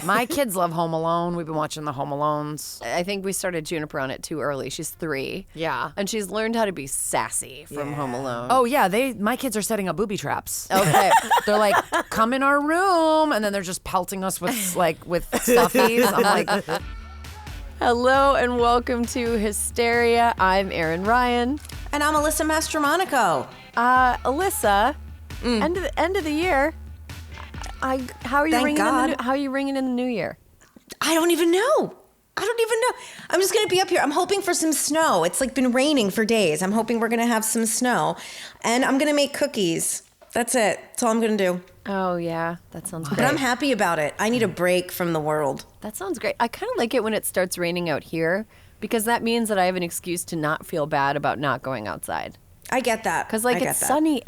My kids love Home Alone. We've been watching the Home Alones. I think we started Juniper on it too early. She's 3. Yeah. And she's learned how to be sassy from Home Alone. Oh, yeah. My kids are setting up booby traps. Okay. They're like, come in our room. And then they're just pelting us with stuffies. I'm like, Hello and welcome to Hysteria. I'm Erin Ryan. And I'm Alyssa Mastromonaco. Alyssa, end of the year. How are you Thank ringing God. how are you ringing in the new year? I don't even know. I'm just going to be up here. I'm hoping for some snow. It's like been raining for days. I'm hoping we're going to have some snow. And I'm going to make cookies. That's it. That's all I'm going to do. Oh, yeah. That sounds great. But I'm happy about it. I need a break from the world. That sounds great. I kind of like it when it starts raining out here because that means that I have an excuse to not feel bad about not going outside. I get that. Because it's sunny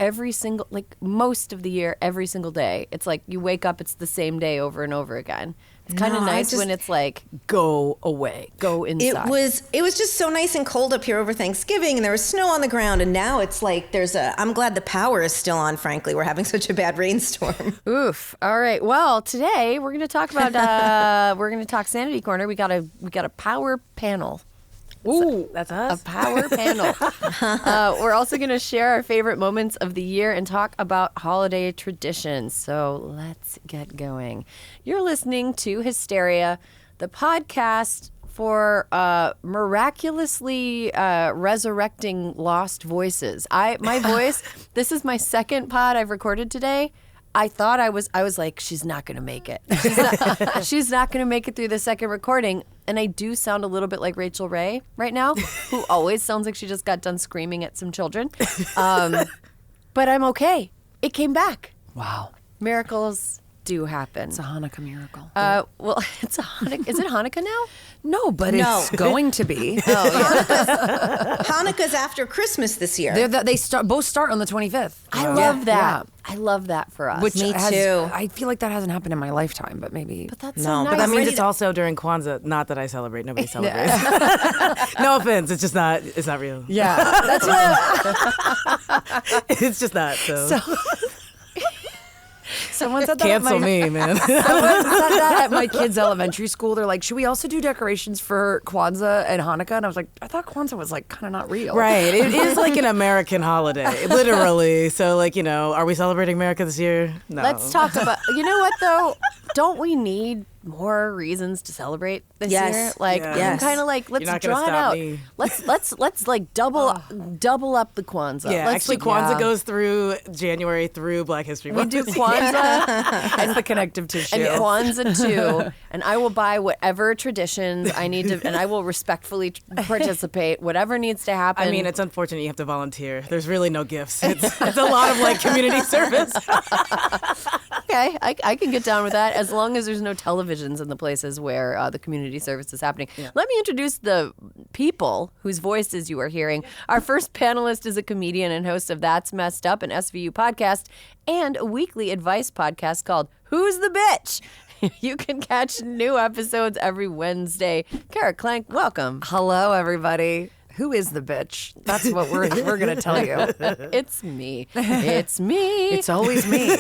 most of the year, every single day. It's like you wake up, it's the same day over and over again. It's kind of nice when it's like, go away, go inside. It was just so nice and cold up here over Thanksgiving, and there was snow on the ground, and now it's like I'm glad the power is still on, frankly. We're having such a bad rainstorm. Oof. All right. Well, today we're going to talk about, we're going to talk Sanity Corner. We got a power panel. ooh, that's us. A power panel. We're also going to share our favorite moments of the year and talk about holiday traditions. So let's get going. You're listening to Hysteria, the podcast for miraculously resurrecting lost voices. My voice, this is my second pod I've recorded today. I thought I was like, she's not going to make it. She's not going to make it through the second recording. And I do sound a little bit like Rachel Ray right now, who always sounds like she just got done screaming at some children. But I'm okay. It came back. Wow. Miracles do happen. It's a Hanukkah miracle. Well, it's a Hanukkah. Is it Hanukkah now? No, but it's going to be. Hanukkah's after Christmas this year. They both start on the 25th. I love that. Yeah. I love that for us. Me too. I feel like that hasn't happened in my lifetime, but maybe. But that's so nice. But that means it's also during Kwanzaa. Not that I celebrate. Nobody celebrates. No offense. It's just not. It's not real. Yeah, that's what. It's just not. So Someone said that. cancel me, man. Someone said that at my kids' elementary school. They're like, should we also do decorations for Kwanzaa and Hanukkah? And I was like, I thought Kwanzaa was like kind of not real. Right. It is like an American holiday, literally. So, like, are we celebrating America this year? No. Let's talk about. You know what though? Don't we need more reasons to celebrate this year? Like, I'm kind of like, let's draw it out. Me. Let's like double up the Kwanzaa. Yeah, let's actually, Kwanzaa goes through January through Black History Month. We do Kwanzaa That's the connective tissue. and Kwanzaa too, and I will buy whatever traditions I need to, and I will respectfully participate. Whatever needs to happen. I mean, it's unfortunate you have to volunteer. There's really no gifts. It's a lot of like community service. okay. I can get down with that as long as there's no televisions in the places where the community service is happening. Yeah. Let me introduce the people whose voices you are hearing. Our first panelist is a comedian and host of That's Messed Up, an SVU podcast, and a weekly advice podcast called Who's the Bitch? You can catch new episodes every Wednesday. Kara Klenk, welcome. Hello, everybody. Who is the bitch? That's what we're going to tell you. It's me. It's me. It's always me.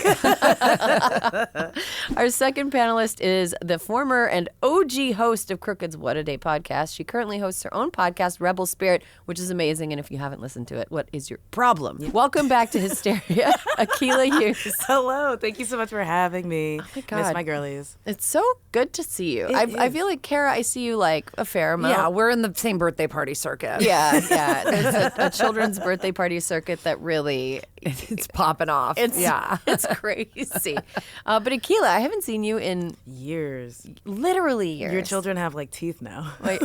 Our second panelist is the former and OG host of Crooked's What a Day podcast. She currently hosts her own podcast, Rebel Spirit, which is amazing. And if you haven't listened to it, what is your problem? Yeah. Welcome back to Hysteria, Akilah Hughes. Hello. Thank you so much for having me. Oh my God. Miss my girlies. It's so good to see you. I feel like, Kara, I see you like a fair amount. Yeah, we're in the same birthday party circuit. Yeah. There's a children's birthday party circuit that really... It's popping off. It's crazy. But Akilah, I haven't seen you in years. Literally years. Your children have like teeth now. Wait,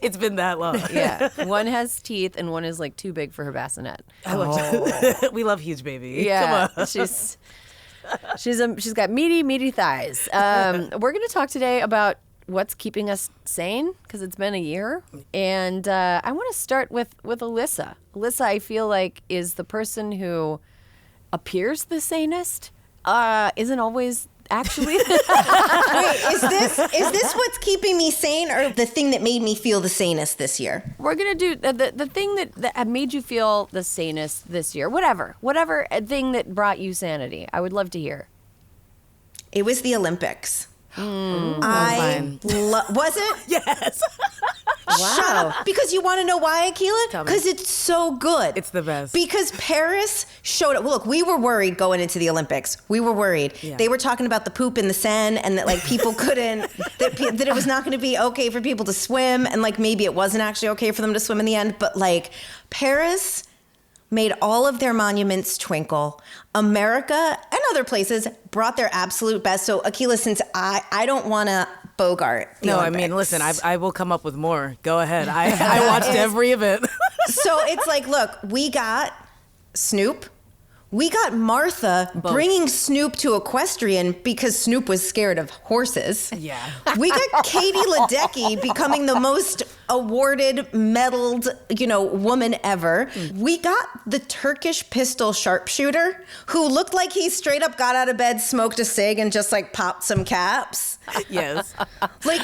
It's been that long. Yeah. One has teeth and one is like too big for her bassinet. We love huge baby. Yeah. Come on. She's got meaty thighs. We're going to talk today about what's keeping us sane, because it's been a year. And I want to start with Alyssa. Alyssa, I feel like, is the person who appears the sanest, isn't always actually. Wait, is this what's keeping me sane, or the thing that made me feel the sanest this year? We're going to do the thing that made you feel the sanest this year. Whatever thing that brought you sanity. I would love to hear. It was the Olympics. Was it? Yes. Shut up. Because you want to know why, Akilah? Because it's so good. It's the best. Because Paris showed up. Well, look, we were worried going into the Olympics. We were worried. Yeah. They were talking about the poop in the Seine and that like people couldn't, that it was not going to be okay for people to swim. And like maybe it wasn't actually okay for them to swim in the end. But like Paris made all of their monuments twinkle. America and other places brought their absolute best. So Akilah, since I don't want to bogart the Olympics. I mean, listen, I will come up with more. Go ahead. I watched every event. So it's like, look, we got Snoop. We got Martha bringing Snoop to equestrian because Snoop was scared of horses. Yeah. We got Katie Ledecky becoming the most awarded, medaled, woman ever. We got the Turkish pistol sharpshooter who looked like he straight up got out of bed, smoked a cig, and just like popped some caps. Yes. Like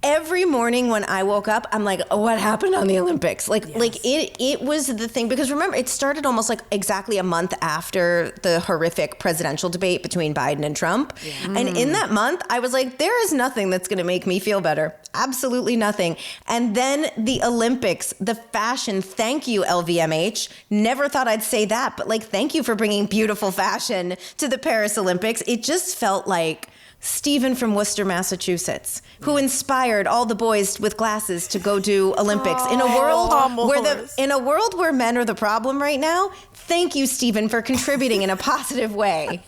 every morning when I woke up, I'm like, oh, what happened on the Olympics? Like it was the thing, because remember, it started almost like exactly a month after the horrific presidential debate between Biden and Trump. Yeah. And in that month, I was like, there is nothing that's going to make me feel better. Absolutely nothing. And then the Olympics, the fashion, thank you, LVMH. Never thought I'd say that, but like, thank you for bringing beautiful fashion to the Paris Olympics. It just felt like Stephen from Worcester, Massachusetts, who inspired all the boys with glasses to go do Olympics in a world where men are the problem right now. Thank you, Stephen, for contributing in a positive way.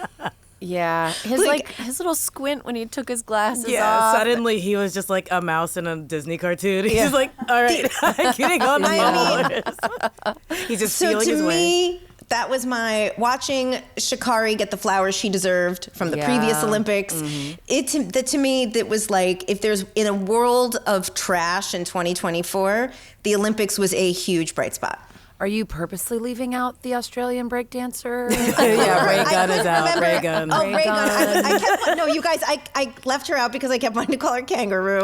Yeah, his little squint when he took his glasses off. Suddenly he was just like a mouse in a Disney cartoon. He's like, all right, I'm getting on the He's just feeling his way. To me, that was my watching Sha'Carri get the flowers she deserved from the previous Olympics. Mm-hmm. To me, that was like, if there's in a world of trash in 2024, the Olympics was a huge bright spot. Are you purposely leaving out the Australian breakdancer? Yeah, Ray Gun is out. Ray Gun. Oh, Ray Gun. I kept, no, you guys, I left her out because I kept wanting to call her kangaroo.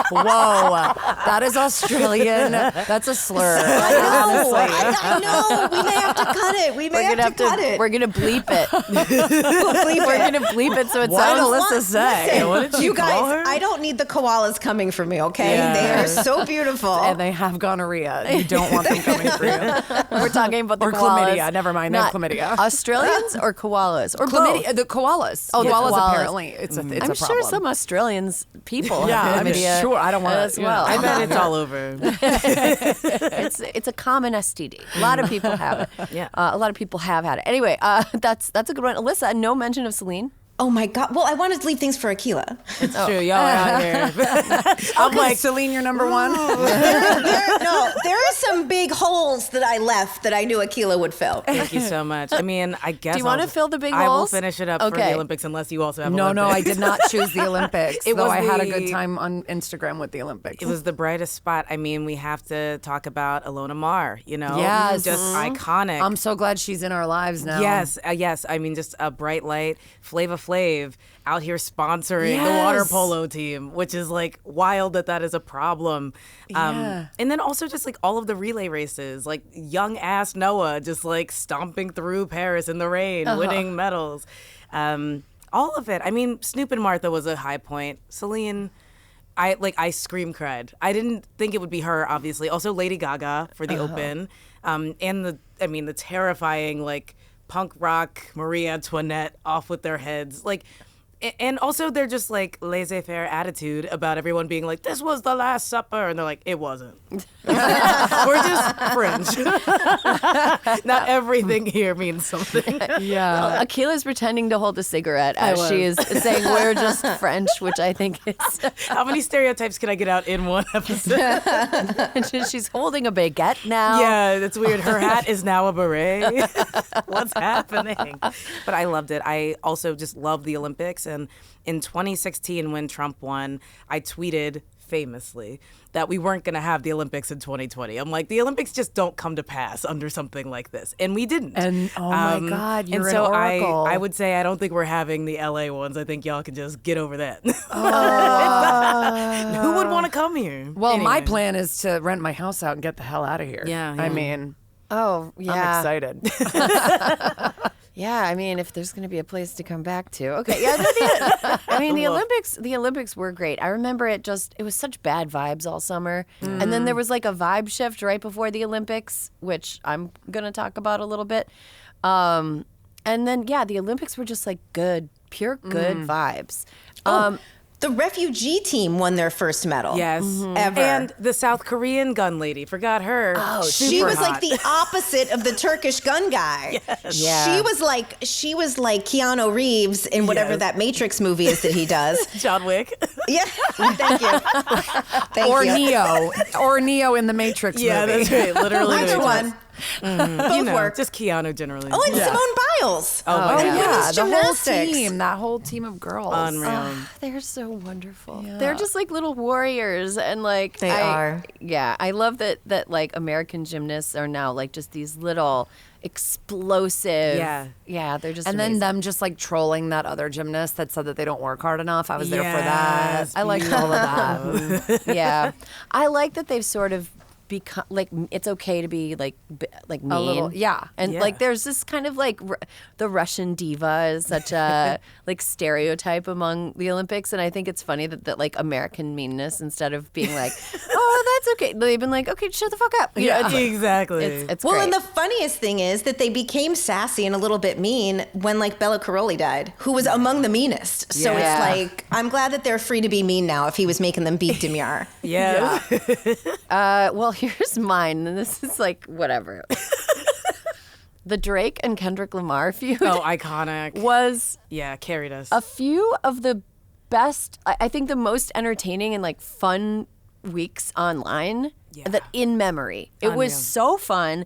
Whoa, that is Australian. That's a slur. I know. We may have to cut it. We're gonna bleep it. We're gonna bleep it so it What did sounds. Alyssa say? What did You call guys, her? I don't need the koalas coming for me, okay? Yeah. They are so beautiful. And they have gonorrhea. You don't want them coming for you. We're talking about the Or koalas. chlamydia. Never mind. They have chlamydia. Australians or koalas or Chlamydia, both? the koalas. Oh, the koalas, koalas. apparently. It's a I'm problem. sure some Australians people Yeah, have I'm chlamydia sure. I don't want as well. I bet it's all over. It's a common STD. A lot of people have it. Yeah. A lot of people have had it. Anyway, that's a good one. Alyssa, no mention of Celine. Oh my God. Well, I wanted to leave things for Akilah. It's true. Y'all are out here. I'm like, Celine, you're number one. There are some big holes that I left that I knew Akilah would fill. Thank you so much. I mean, I guess. Do you want to fill the big I will holes? finish it up for the Olympics unless you also have No, Olympics. I did not choose the Olympics. It though was I had a the- good time on Instagram with the Olympics. It was the brightest spot. I mean, we have to talk about Ilona Maher, Yes. just iconic. I'm so glad she's in our lives now. Yes. I mean, just a bright light. Flava Flav out here sponsoring the water polo team, which is like wild that is a problem. And then also just like all of the relay races, like young ass Noah just like stomping through Paris in the rain, winning medals. All of it. I mean, Snoop and Martha was a high point. Celine, I scream cried. I didn't think it would be her, obviously. Also Lady Gaga for the Open. And the terrifying like punk rock Marie Antoinette off with their heads. Like, and also they're just like laissez-faire attitude about everyone being like, this was the Last Supper. And they're like, it wasn't. We're just French. Not everything here means something. Yeah. Akilah's pretending to hold a cigarette as she is saying we're just French, which I think is. How many stereotypes can I get out in one episode? She's holding a baguette now. Yeah, that's weird. Her hat is now a beret. What's happening? But I loved it. I also just love the Olympics. And in 2016, when Trump won, I tweeted famously that we weren't going to have the Olympics in 2020. I'm like, the Olympics just don't come to pass under something like this. And we didn't. And oh my God, you're and so an oracle. I would say I don't think we're having the LA ones. I think y'all can just get over that. Who would want to come here? Well, my Anyway. plan is to rent my house out and get the hell out of here. Yeah, I yeah. mean, Oh, yeah. I'm excited. Yeah, I mean, if there's going to be a place to come back to. Okay, yeah, I mean, the Olympics were great. I remember it was such bad vibes all summer. And then there was like a vibe shift right before the Olympics, which I'm going to talk about a little bit. And then, the Olympics were just like pure good vibes. The refugee team won their first medal. Yes. Ever. And the South Korean gun lady, forgot her. Oh, Super she was hot. like the opposite of the Turkish gun guy. Yes. Yeah. She was like Keanu Reeves in whatever that Matrix movie is that he does. John Wick. Yeah. Thank you. Thank you. Or Neo in the Matrix Yeah, movie. that's right. Literally. Either one. Both work. Just Keanu generally. Oh, and Simone Biles. Oh, my God. Women's the whole gymnastics. team, that whole team of girls. Unreal. They're so wonderful. They're just like little warriors, and like They are. Yeah, I love that like American gymnasts are now like just these little explosive. Yeah, they're just And amazing. then them just like trolling that other gymnast that said that they don't work hard enough. I was there for that. Yes, I liked all of that. yeah, I like that they've sort of become like it's okay to be like mean. A little, yeah. And like there's this kind of like the Russian diva is such a like stereotype among the Olympics, and I think it's funny that like American meanness, instead of being like, oh that's okay, they've been like, okay, shut the fuck up. You know, it's like- Exactly. It's Well, great. and the funniest thing is that they became sassy and a little bit mean when like Bella Caroli died, who was among the meanest. So Yeah. it's like, I'm glad that they're free to be mean now if he was making them beat Demure. yeah. Well, here's mine, and this is like whatever. The Drake and Kendrick Lamar feud Oh, iconic. was Carried us. a few of the best, I think the most entertaining and like fun weeks online that in memory. It was so fun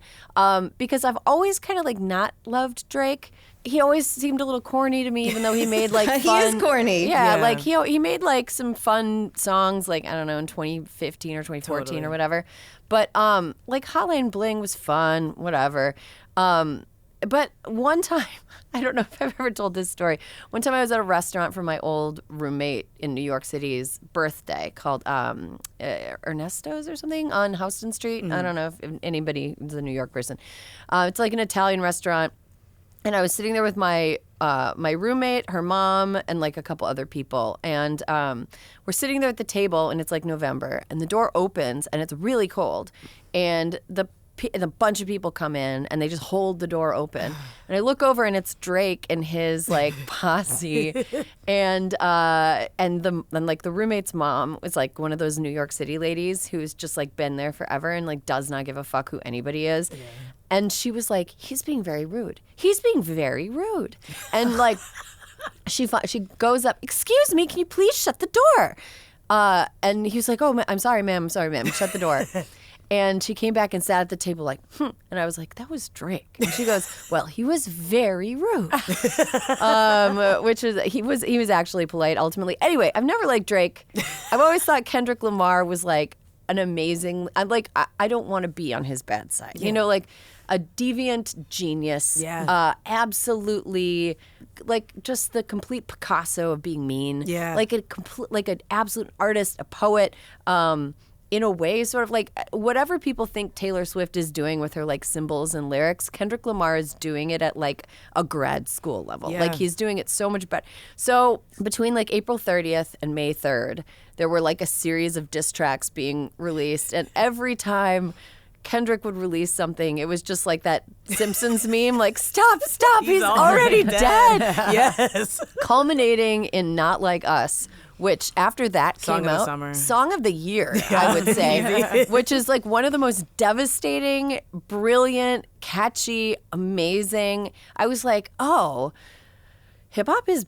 because I've always kind of like not loved Drake. He always seemed a little corny to me, even though he made like He fun. is corny. Yeah, Yeah. like he made like some fun songs, like I don't know, in 2015 or 2014 Totally. or whatever. But like Hotline Bling was fun, whatever. But one time, I don't know if I've ever told this story. One time I was at a restaurant for my old roommate in New York City's birthday called Ernesto's or something on Houston Street. I don't know if anybody is a New York person. It's like an Italian restaurant. And I was sitting there with my my roommate, her mom, and like a couple other people. And we're sitting there at the table, and it's like November, and the door opens, and it's really cold. And a bunch of people come in, and they just hold the door open. And I look over, and it's Drake and his like posse, and like the roommate's mom was like one of those New York City ladies who's just like been there forever and like does not give a fuck who anybody is. Yeah. And she was like, he's being very rude. He's being very rude. And like, she goes up, excuse me, can you please shut the door? And he was like, oh, I'm sorry, ma'am. Shut the door. And she came back and sat at the table like, And I was like, that was Drake. And she goes, well, he was very rude. Which is, he was actually polite ultimately. Anyway, I've never liked Drake. I've always thought Kendrick Lamar was like an amazing, I don't want to be on his bad side. Yeah. You know, like a deviant genius. Yeah. Absolutely, like just the complete Picasso of being mean. Yeah. Like an absolute artist, a poet. In a way, sort of like whatever people think Taylor Swift is doing with her like symbols and lyrics, Kendrick Lamar is doing it at like a grad school level. Yeah. Like he's doing it so much better. So between like April 30th and May 3rd, there were like a series of diss tracks being released, and every time Kendrick would release something, it was just like that Simpsons meme, like, stop, he's already dead. Yes. Culminating in Not Like Us, which after that Song came of the out, summer. Song of the Year, I would say, which is like one of the most devastating, brilliant, catchy, amazing. I was like, oh, hip hop is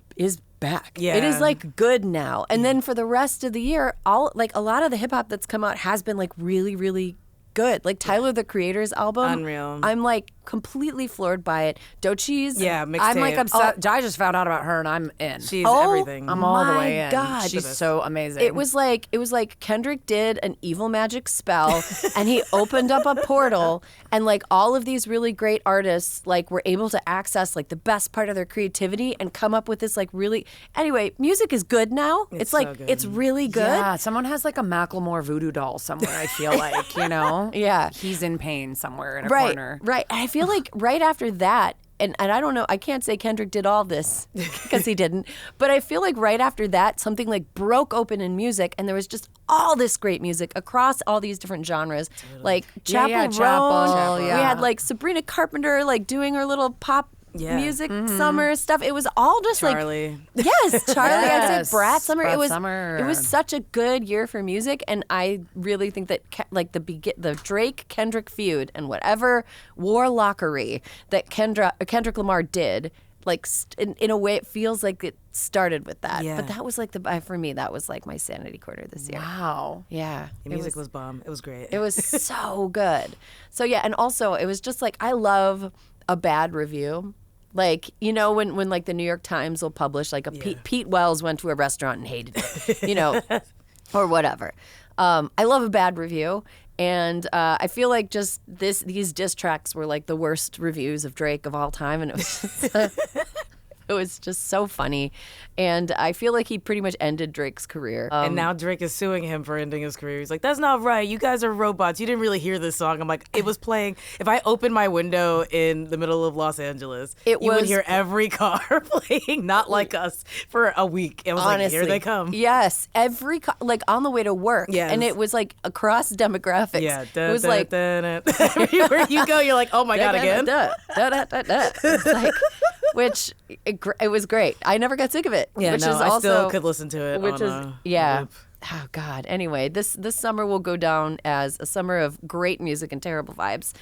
back. Yeah. It is like good now. And then for the rest of the year, a lot of the hip hop that's come out has been like really, really good. Like Tyler the Creator's album. Unreal. I'm like completely floored by it. Doechie's. Yeah, mixtape. I'm like upset. I just found out about her and I'm in. She's Oh, everything. I'm all the my way in. God. She's so amazing. It was like Kendrick did an evil magic spell and he opened up a portal, and like all of these really great artists like were able to access like the best part of their creativity and come up with this like really, anyway, music is good now. It's like so good. it's really good. Yeah, someone has like a Macklemore voodoo doll somewhere, I feel like, you know? Yeah. He's in pain somewhere in a Right, corner. right. And I feel like right after that, and I don't know, I can't say Kendrick did all this because he didn't, but I feel like right after that, something like broke open in music, and there was just all this great music across all these different genres, like Chappell Roan. Chapel, We had like Sabrina Carpenter like doing her little pop music summer stuff. It was all just Charlie. Yes, Charlie. I'd Yes, say Brat Summer. Brat It was Summer. it was such a good year for music, and I really think that like the Drake Kendrick feud and whatever warlockery that Kendrick Lamar did, like in a way, it feels like it started with that. Yeah. But that was like for me, that was like my sanity quarter this year. Wow. Yeah, The music was bomb. It was great. it was so good. So yeah, and also it was just like I love a bad review. Like, you know, when like the New York Times will publish like Pete Wells went to a restaurant and hated it, you know, or whatever. I love a bad review. And I feel like just these diss tracks were like the worst reviews of Drake of all time. And it was just, it was just so funny. And I feel like he pretty much ended Drake's career. And now Drake is suing him for ending his career. He's like, that's not right. You guys are robots. You didn't really hear this song. I'm like, it was playing. If I opened my window in the middle of Los Angeles, you would hear every car playing Not Like Us for a week. It was Honestly, like, here they come. Yes, every like on the way to work. Yes. And it was like across demographics. Yeah. It was like everywhere you go, you're like, oh my God, again? It's like, which it was great. I never got sick of it. Yeah, which no, is I also, still could listen to it. Which on is a loop. Oh God. Anyway, this summer will go down as a summer of great music and terrible vibes.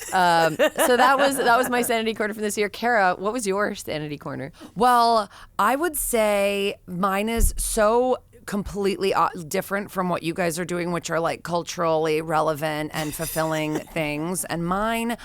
So that was my sanity corner for this year. Kara, what was your sanity corner? Well, I would say mine is so completely different from what you guys are doing, which are like culturally relevant and fulfilling things. And mine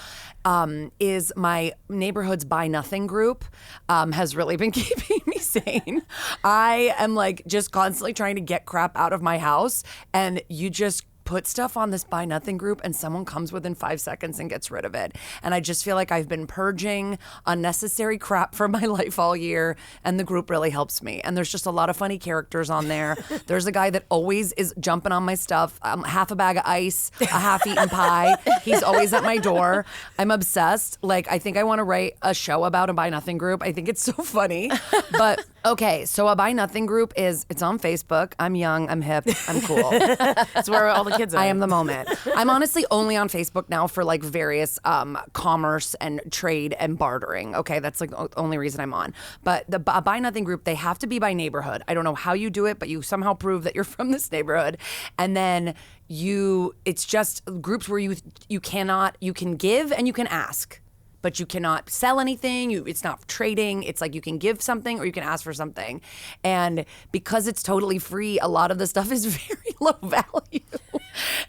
is my neighborhood's Buy Nothing group has really been keeping me sane. I am like just constantly trying to get crap out of my house, and you just put stuff on this Buy Nothing group and someone comes within 5 seconds and gets rid of it. And I just feel like I've been purging unnecessary crap from my life all year, and the group really helps me. And there's just a lot of funny characters on there. There's a guy that always is jumping on my stuff, half a bag of ice, a half-eaten pie. He's always at my door. I'm obsessed. Like, I think I want to write a show about a Buy Nothing group. I think it's so funny. But okay, so a Buy Nothing group it's on Facebook. I'm young, I'm hip, I'm cool. That's where all the kids are. I am the moment. I'm honestly only on Facebook now for like various commerce and trade and bartering. Okay, that's like the only reason I'm on. But the Buy Nothing group, they have to be by neighborhood. I don't know how you do it, but you somehow prove that you're from this neighborhood. And then it's just groups where you can give and you can ask. But you cannot sell anything. It's not trading. It's like you can give something or you can ask for something. And because it's totally free, a lot of the stuff is very low value.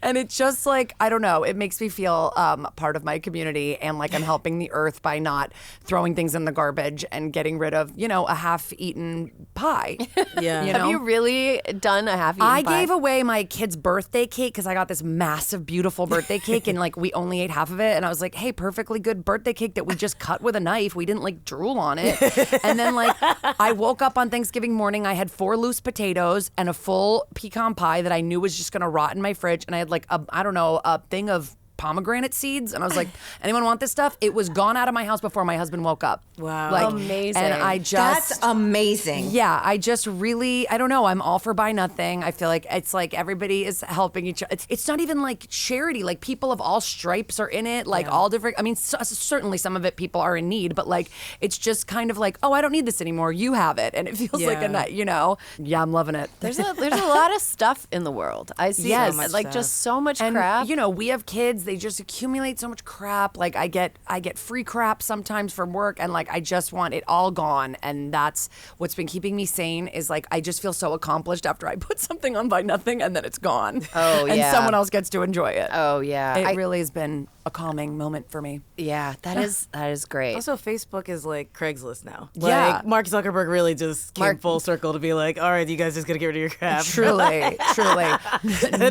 And it's just like, I don't know, it makes me feel part of my community, and like I'm helping the earth by not throwing things in the garbage and getting rid of, a half-eaten pie. Yeah. Have you really done a half-eaten I pie? gave away my kid's birthday cake because I got this massive, beautiful birthday cake, and like we only ate half of it. And I was like, hey, perfectly good birthday cake that we just cut with a knife. We didn't like drool on it. And then like I woke up on Thanksgiving morning, I had 4 loose potatoes and a full pecan pie that I knew was just gonna rot in my fridge. And I had like a thing of pomegranate seeds, and I was like, anyone want this stuff? It was gone out of my house before my husband woke up. Wow. Like, Amazing. And I just That's amazing. yeah, I just really, I don't know, I'm all for Buy Nothing. I feel like it's like everybody is helping each other. It's not even like charity, like people of all stripes are in it, like all different, I mean, certainly some of it people are in need, but like, it's just kind of like, oh, I don't need this anymore, you have it. And it feels like a night, yeah, I'm loving it. There's a lot of stuff in the world. I see Yes. so much like stuff. just so much And crap. we have kids, they just accumulate so much crap. Like I get free crap sometimes from work, and like I just want it all gone. And that's what's been keeping me sane, is like I just feel so accomplished after I put something on Buy Nothing and then it's gone. Oh, and yeah. someone else gets to enjoy it. Oh yeah. It really has been a calming moment for me. Yeah, that is great. Also, Facebook is like Craigslist now. Yeah. Like, Mark Zuckerberg really just came full circle to be like, all right, you guys just got to get rid of your crap. Truly.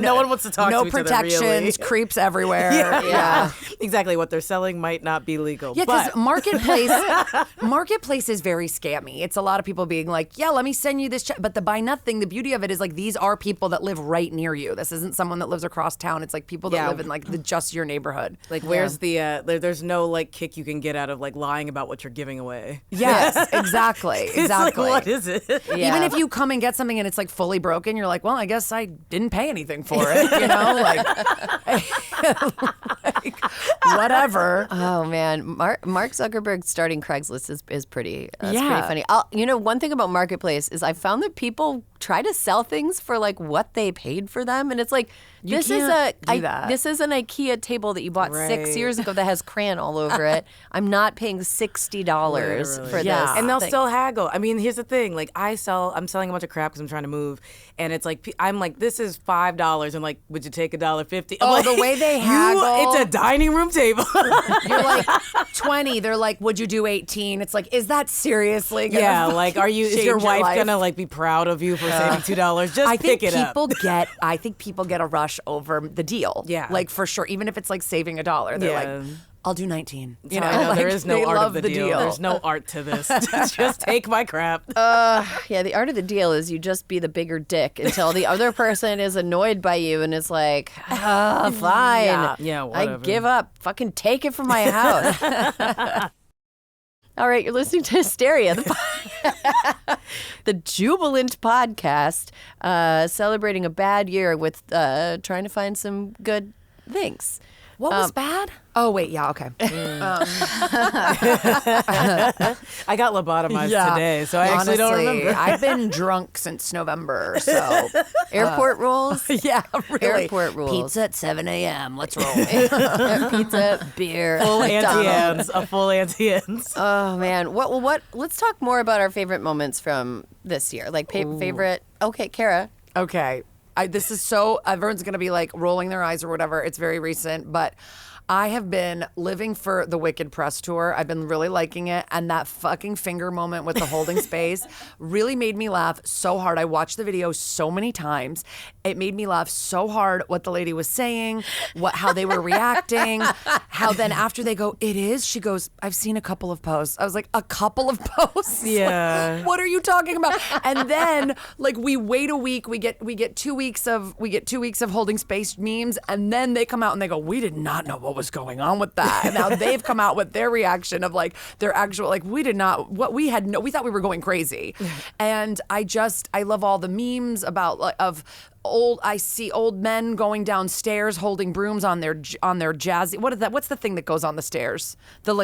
No one wants to talk no to each other, protections, really. creeps everywhere. Yeah. Exactly. What they're selling might not be legal. Yeah, because but marketplace is very scammy. It's a lot of people being like, yeah, let me send you this check. But the buy nothing, the beauty of it is like these are people that live right near you. This isn't someone that lives across town. It's like people that live in like just your neighborhood. like, where's the, there's no like kick you can get out of like lying about what you're giving away. Yes, exactly. It's like, what is it? Even if you come and get something and it's like fully broken, you're like, well, I guess I didn't pay anything for it, you know, like whatever. Oh man, Mark Zuckerberg starting Craigslist is pretty. That's Yeah. pretty funny. One thing about Marketplace is I found that people try to sell things for like what they paid for them, and it's like this is an IKEA table that you bought 6 years ago that has crayon all over it. I'm not paying $60 for this, And they'll thing. still haggle. I mean, here's the thing. Like, I'm selling a bunch of crap because I'm trying to move, and it's like I'm like, this is $5, and like, would you take $1.50? Oh, like, the way they haggle. It's a dining room table. You're like 20. They're like, would you do 18? It's like, is that seriously gonna Yeah, like, is change your wife life? gonna like be proud of you for saving $2? Just pick it up. I think people get a rush over the deal. Yeah. Like for sure. Even if it's like saving $1, they're like, I'll do 19. You know, I know there is no they art love of the deal. There's no art to this. Just take my crap. Yeah, the art of the deal is you just be the bigger dick until the other person is annoyed by you and is like, fine. Yeah, I whatever. give up. Fucking take it from my house. All right, you're listening to Hysteria, the jubilant podcast celebrating a bad year with trying to find some good things. What was bad? Oh, wait. Yeah. Okay. I got lobotomized today, so I actually don't remember. I've been drunk since November. So Airport rules? yeah, really. Airport rules. Pizza at 7 a.m. Let's roll. Pizza, beer. Full McDonald's. anti-ends. A full anti-ends. Oh, man. What? Let's talk more about our favorite moments from this year. Like favorite. Okay, Kara. Okay. This is so, everyone's going to be like rolling their eyes or whatever. It's very recent, but I have been living for the Wicked press tour. I've been really liking it. And that fucking finger moment with the holding space really made me laugh so hard. I watched the video so many times. It made me laugh so hard what the lady was saying, how they were reacting, how then after they go, it is, she goes, I've seen a couple of posts. I was like, a couple of posts? Yeah. Like, what are you talking about? And then like we wait a week, we get 2 weeks of holding space memes, and then they come out and they go, we did not know what was going on with that. And now they've come out with their reaction of like their actual, like, we thought we were going crazy. And I love all the memes about like I see old men going downstairs holding brooms on their jazzy. What is that? What's the thing that goes on the stairs? The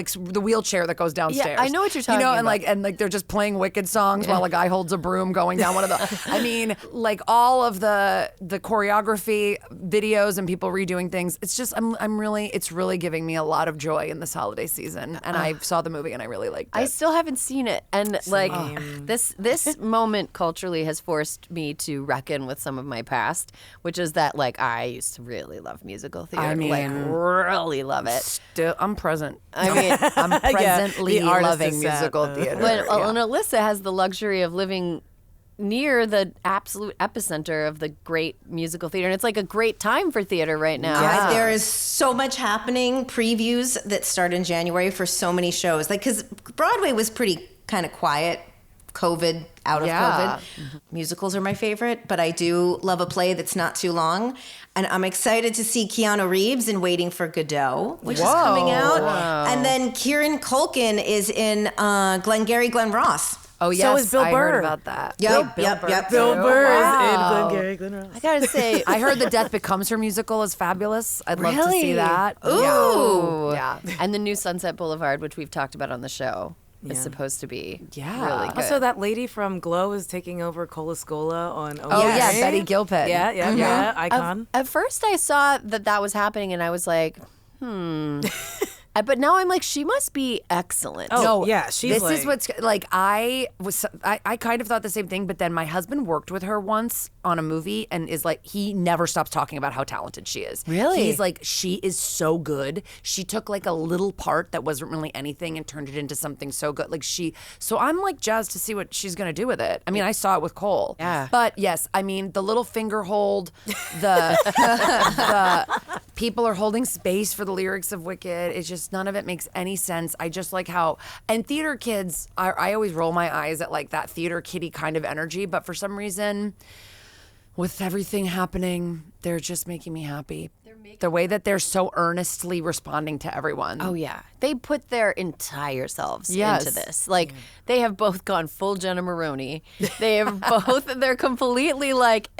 wheelchair that goes downstairs. Yeah, I know what you're talking about. about. And they're just playing Wicked songs while a guy holds a broom going down one of the. I mean, like all of the choreography videos and people redoing things. It's just it's really giving me a lot of joy in this holiday season. And I saw the movie and I really liked it. I still haven't seen it, and like this moment culturally has forced me to reckon with some of my past, which is that like I used to really love musical theater. I mean, like really love it. Still, I'm present. I mean, I'm presently the artist loving is sad, musical though. theater. and Alyssa has the luxury of living near the absolute epicenter of the great musical theater, and it's like a great time for theater right now. Yeah, there is so much happening. Previews that start in January for so many shows. Like, because Broadway was pretty kind of quiet. COVID, out of COVID. Musicals are my favorite, but I do love a play that's not too long. And I'm excited to see Keanu Reeves in Waiting for Godot, which is coming out. And then Kieran Culkin is in Glen Ross. Oh, yes, So is Bill I Burr. heard about that. Yep. Bill Burr is in Glengarry Glen Ross. I gotta say, I heard the Death Becomes Her musical is fabulous. I'd love to Really? see that. Ooh. Yeah. and the new Sunset Boulevard, which we've talked about on the show, is supposed to be really good. Also, that lady from Glow is taking over Cola Scola on. Oh, yeah, Betty Gilpin. Yeah, icon. At first, I saw that was happening, and I was like, But now I'm like, she must be excellent. Oh, No, yeah, she's this like- is what's like. I kind of thought the same thing, but then my husband worked with her once on a movie, and is like, he never stops talking about how talented she is. Really? He's like, she is so good. She took like a little part that wasn't really anything and turned it into something so good. So I'm like jazzed to see what she's gonna do with it. I mean, I saw it with Cole. Yeah. But yes, I mean, the little finger hold, the people are holding space for the lyrics of Wicked. It's just none of it makes any sense. I just like how, and theater kids, I always roll my eyes at like that theater kiddie kind of energy, but for some reason, with everything happening, they're just making me happy. The way that they're so earnestly responding to everyone. Oh, yeah. They put their entire selves Yes. into this. Like, they have both gone full Jenna Maroney. They have both, they're completely like,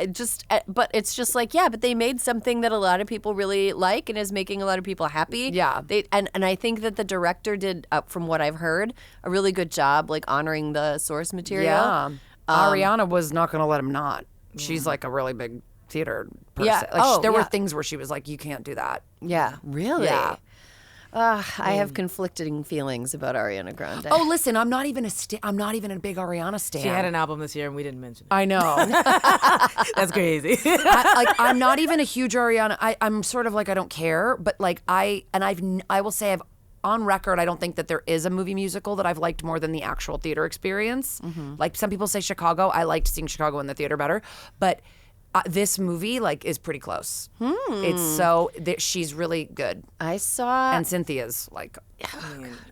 but it's just like, yeah, but they made something that a lot of people really like and is making a lot of people happy. Yeah. And I think that the director did, from what I've heard, a really good job, like, honoring the source material. Yeah. Ariana was not going to let him not. She's like a really big theater person. Yeah. Like, there were things where she was like, you can't do that. Yeah. Really? Yeah. I have conflicting feelings about Ariana Grande. Oh, listen, I'm not even a big Ariana stan. She had an album this year and we didn't mention it. I know. That's crazy. I'm not even a huge Ariana. I'm sort of like, I don't care, but like I will say I've on record, I don't think that there is a movie musical that I've liked more than the actual theater experience. Like some people say Chicago. I liked seeing Chicago in the theater better, but this movie like is pretty close. It's so she's really good. I saw And Cynthia's like,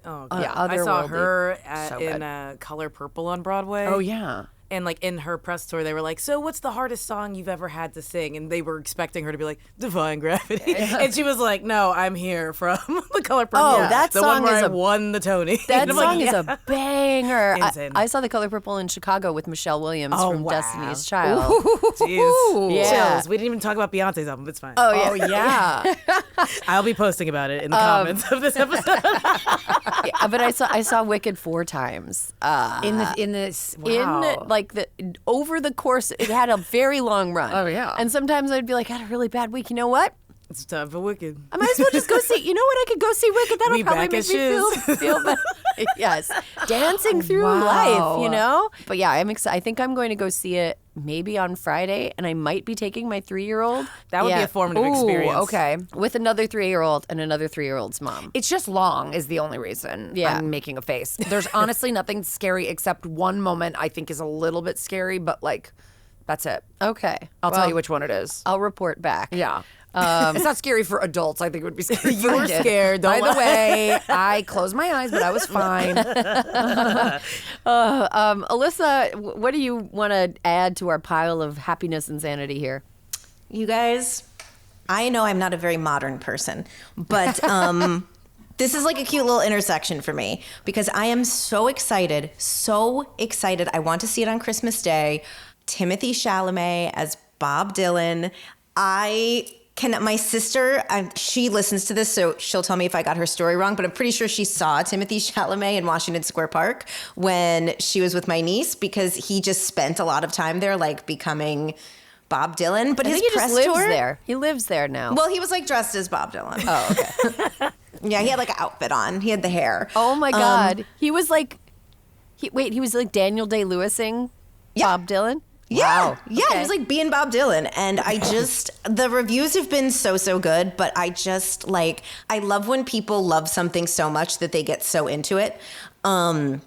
Oh, yeah, I saw otherworldly. her So in Color Purple on Broadway. oh yeah. And like in her press tour, they were like, "So, what's the hardest song you've ever had to sing?" And they were expecting her to be like, "Defying Gravity," and she was like, "No, I'm here from The Color Purple." Oh, that the song one where is I a- won the Tony. That And I'm song like, is yeah. a banger. Insane. I saw The Color Purple in Chicago with Michelle Williams Oh, from wow. Destiny's Child. Jeez. Yeah. Chills. We didn't even talk about Beyonce's album. It's fine. Oh, yeah. I'll be posting about it in the comments of this episode. Yeah, but I saw Wicked 4 times. In this wow. In like over the course, it had a very long run. Oh, yeah. And sometimes I'd be like, I had a really bad week. You know what? It's time for Wicked. I might as well just go see. You know what? I could go see Wicked. That'll We probably back make at me feel better. Yes, dancing through Wow. life. You know. But yeah, I'm excited. I think I'm going to go see it maybe on Friday, and I might be taking my 3-year-old. That would be a formative experience. Okay. With another 3-year-old and another 3-year-old's mom. It's just long is the only reason Yeah. I'm making a face. There's honestly nothing scary except one moment I think is a little bit scary, but like that's it. Okay. I'll tell you which one it is. I'll report back. Yeah. It's not scary for adults. I think it would be scary. You for were kids. scared, don't By the lie. way, I closed my eyes, but I was fine. Alyssa, what do you want to add to our pile of happiness and sanity here? You guys, I know I'm not a very modern person, but this is like a cute little intersection for me because I am so excited. I want to see it on Christmas Day. Timothée Chalamet as Bob Dylan. My sister, she listens to this, so she'll tell me if I got her story wrong, but I'm pretty sure she saw Timothée Chalamet in Washington Square Park when she was with my niece because he just spent a lot of time there, like becoming Bob Dylan. But I his think he press just lives tour, there. He lives there now. well, he was like dressed as Bob Dylan. Oh, okay. Yeah, he had like an outfit on. He had the hair. Oh my God. He was like, he was like Daniel Day-Lewising Bob Dylan? Yeah, Wow. yeah, Okay. he was like being Bob Dylan, and I just the reviews have been so good, but I just like I love when people love something so much that they get so into it, and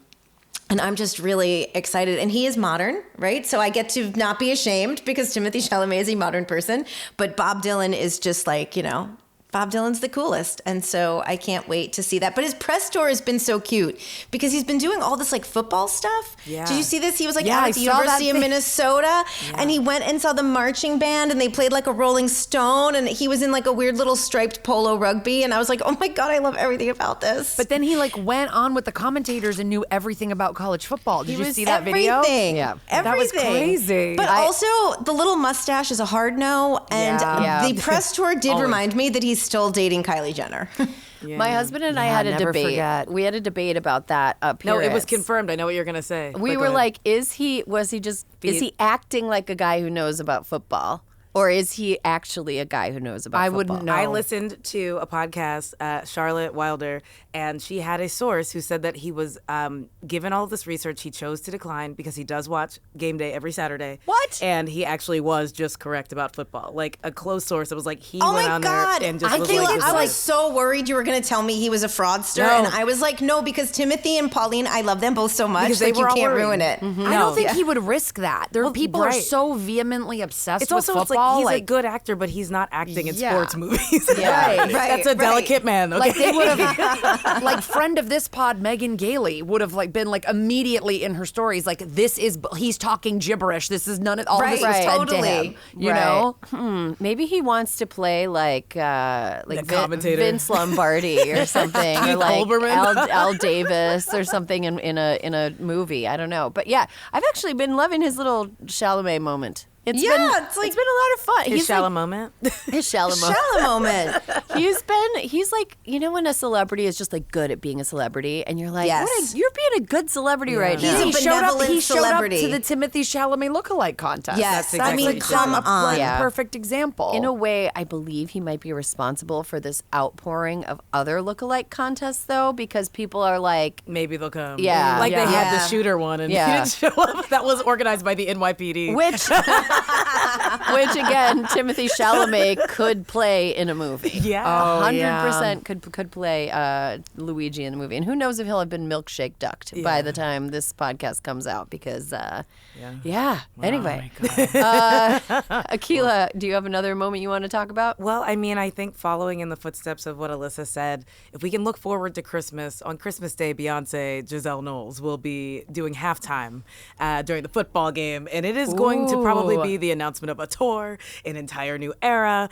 I'm just really excited. And he is modern, right? So I get to not be ashamed because Timothée Chalamet is a modern person, but Bob Dylan is just like Bob Dylan's the coolest. And so I can't wait to see that. But his press tour has been so cute because he's been doing all this like football stuff. Yeah. Did you see this? He was like Yeah, out I at the saw that University of thing. Minnesota and he went and saw the marching band and they played like a Rolling Stone and he was in like a weird little striped polo rugby. And I was like, oh my God, I love everything about this. But then he like went on with the commentators and knew everything about college football. Did you see that video? Everything. Yeah. That was Everything. crazy. But also, the little mustache is a hard no. And Yeah. the press tour did remind me that he's still dating Kylie Jenner. My husband and I Yeah, had a never debate. forget. We had a debate about that up here. No, it was confirmed. I know what you're gonna say. We But were go ahead. like, is he acting like a guy who knows about football? Or is he actually a guy who knows about I football? wouldn't know. I listened to a podcast, Charlotte Wilder, and she had a source who said that he was given all of this research. He chose to decline because he does watch Game Day every Saturday. What? And he actually was just correct about football. Like a close source. It was like he Oh went my on God. there and just I was feel like, like this I is was so worried you were going to tell me he was a fraudster. No. And I was like, no, because Timothy and Pauline, I love them both so much. Because they Like, you were all can't worried. ruin it. I don't think he would risk that. People are right. so vehemently obsessed It's with also football. it's all he's a like good actor, but he's not acting in Yeah. sports movies. Right. That's a delicate man. Okay? like they would have like friend of this pod Megan Gailey would have like been like immediately in her stories like he's talking gibberish. This is none of all this was Right. fed Totally. to him, you Right. know. Maybe he wants to play like commentator. Vince Lombardi or something, or like Olbermann. Al Davis or something in a movie. I don't know, but yeah, I've actually been loving his little Chalamet moment. It's been a lot of fun. His He's shallow like, moment. his Chalamet. Shallow moment. He's like, you know, when a celebrity is just like good at being a celebrity, and you're like, Yes. you're being a good celebrity right now. He's a benevolent He showed up celebrity. to the Timothée Chalamet lookalike contest. Yes, That's I mean, exactly come like, on. Yeah. perfect example. In a way, I believe he might be responsible for this outpouring of other lookalike contests, though, because people are like, Maybe they'll come. Yeah. Like they had Yeah. the shooter one and Yeah. he didn't show up. That was organized by the NYPD. which again, Timothée Chalamet could play in a movie. Yeah. 100% could play Luigi in the movie. And who knows if he'll have been milkshake ducked by the time this podcast comes out, because, Anyway. Akilah, do you have another moment you want to talk about? Well, I mean, I think following in the footsteps of what Alyssa said, if we can look forward to Christmas, on Christmas Day, Beyonce, Giselle Knowles will be doing halftime during the football game. And it is going to probably be the announcement of a tour, an entire new era.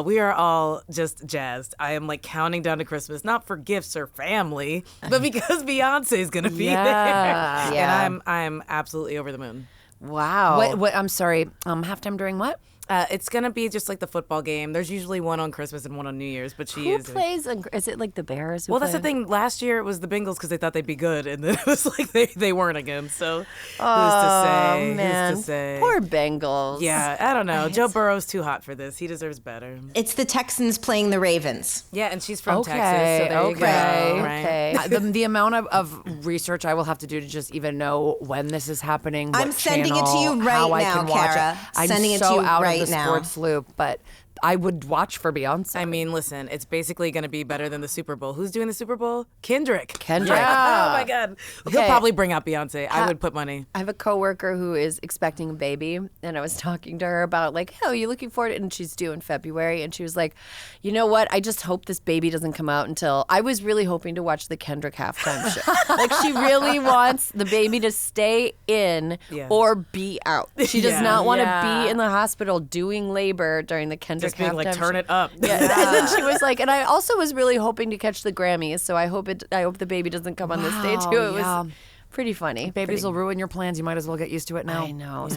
We are all just jazzed. I am like counting down to Christmas, not for gifts or family, but because Beyonce is going to be there. Yeah. And I'm absolutely over the moon. Wow. What? I'm sorry. Halftime during what? It's gonna be just like the football game. There's usually one on Christmas and one on New Year's, but she Who is. plays? Is it like the Bears? Who Well, that's the play? thing. Last year it was the Bengals because they thought they'd be good, and then it was like they weren't again. So who's to say? Man, Who's to say? poor Bengals. Yeah, I don't know. Joe Burrow's too hot for this. He deserves better. It's the Texans playing the Ravens. Yeah, and she's from Okay, Texas, so there you go. Right? Okay. The amount of research I will have to do to just even know when this is happening. I'm what sending it to channel, you right how I now, can watch Kara. it. I'm Sending it to so you out right of the now. sports loop, but I would watch for Beyonce. I mean, listen, it's basically going to be better than the Super Bowl. Who's doing the Super Bowl? Kendrick. Kendrick. Oh my God. He'll Okay. probably bring out Beyonce. I would put money. I have a coworker who is expecting a baby, and I was talking to her about like, "Oh, you looking forward?" And she's due in February, and she was like, "You know what? I just hope this baby doesn't come out until." I was really hoping to watch the Kendrick halftime show. Like, she really wants the baby to stay in Yeah. or be out. She does Yeah. not want to Yeah. be in the hospital doing labor during the Kendrick Just being like, halftime turn show. it up. Yeah. And then she was like, and I also was really hoping to catch the Grammys, so I hope the baby doesn't come on the stage too. It yeah. was pretty funny. Babies will ruin your plans. You might as well get used to it now. I know.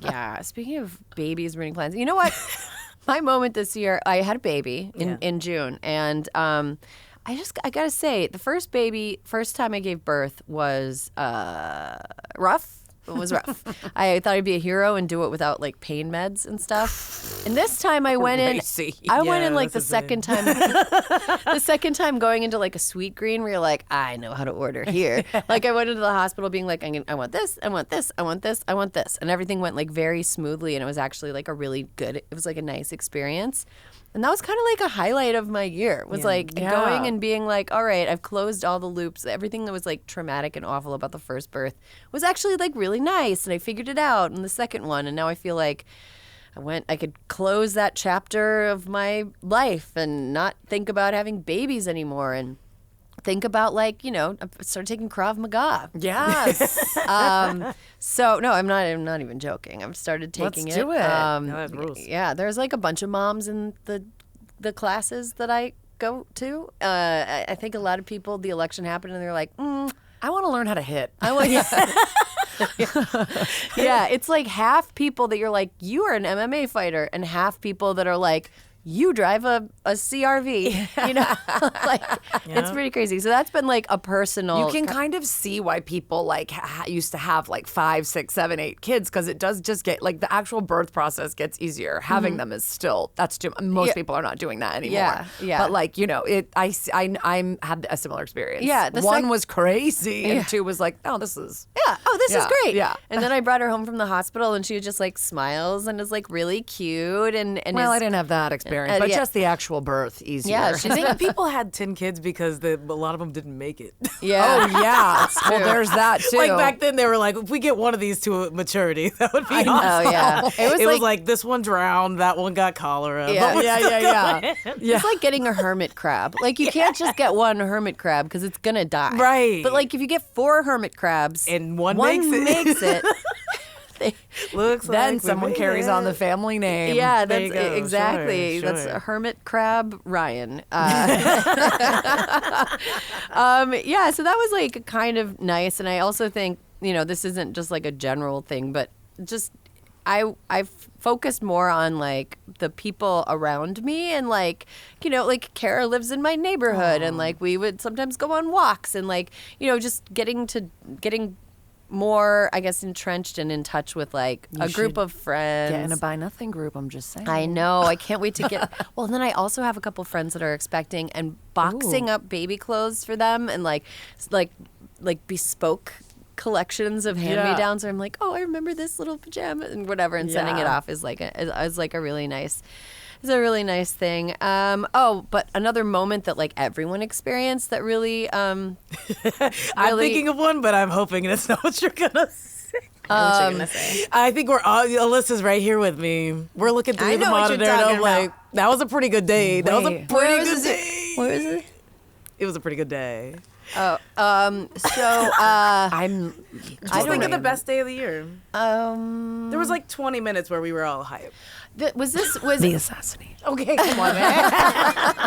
Yeah. Speaking of babies ruining plans, you know what? My moment this year, I had a baby in June, and I gotta say, the first time I gave birth was rough. It was rough. I thought I'd be a hero and do it without like pain meds and stuff. And this time I went in. Crazy. I went Yeah, in like the that's second time. The second time going into like a sweet green, where you're like, I know how to order here. Like, I went into the hospital being like, I want this, I want this, I want this, I want this, and everything went like very smoothly, and it was actually like a really good. It was like a nice experience. And that was kind of like a highlight of my year. Was like going and being like, all right, I've closed all the loops. Everything that was like traumatic and awful about the first birth was actually like really nice, and I figured it out in the second one. And now I feel like I could close that chapter of my life and not think about having babies anymore, and think about like, I started taking Krav Maga. Yes. So no, I'm not even joking. I've started taking Let's it. do it. that rules. Yeah, there's like a bunch of moms in the classes that I go to. I think a lot of people, the election happened and they're like, I want to learn how to hit. I want. Yeah, it's like half people that you're like, you are an MMA fighter, and half people that are like, you drive a CRV, like it's pretty crazy. So that's been like a personal. You can kind of see why people like used to have like 5, 6, 7, 8 kids, because it does just get like the actual birth process gets easier. Having them is still most people are not doing that anymore. Yeah. But like I had a similar experience. Yeah, one was crazy and 2 was like, oh, this is this is great. Yeah. And then I brought her home from the hospital, and she just like smiles and is like really cute, and well, I didn't have that experience. experience, but yeah. just the actual birth easier. Yeah, I think people had 10 kids because a lot of them didn't make it. Yeah. Oh yeah. Well, there's that too. Like back then, they were like, if we get one of these to maturity, that would be awesome. Oh, yeah. It was like this one drowned, that one got cholera. Yeah. but we're still going. It's like getting a hermit crab. Like, you can't just get one hermit crab because it's going to die. Right. But, like, if you get 4 hermit crabs And one makes it. Looks then like we someone made carries it. on the family name. Yeah, There that's you go. exactly. Sure, That's sure. a hermit crab Ryan. Yeah, so that was like kind of nice, and I also think this isn't just like a general thing, but just I focused more on like the people around me, and like like Kara lives in my neighborhood, and like we would sometimes go on walks, and like just getting more, I guess, entrenched and in touch with like a group of friends. Get in a buy nothing group. I'm just saying. I know. I can't wait to get. Well, and then I also have a couple friends that are expecting and boxing up baby clothes for them, and like bespoke collections of hand-me-downs. Where I'm like, oh, I remember this little pajama and whatever, and sending it off is like a really nice. It's a really nice thing. But another moment that like everyone experienced that really, I'm thinking of one, but I'm hoping that's not what you're gonna say. What you gonna say? I think Alyssa's right here with me. We're looking through the know what you're monitor, and talking I'm like, that was a pretty good day. That was a Wait. pretty good day. Where is it? It was a pretty good day. So I'm. I Just don't think of know. the best day of the year. There was like 20 minutes where we were all hyped. Was The assassination. okay? Come on, man.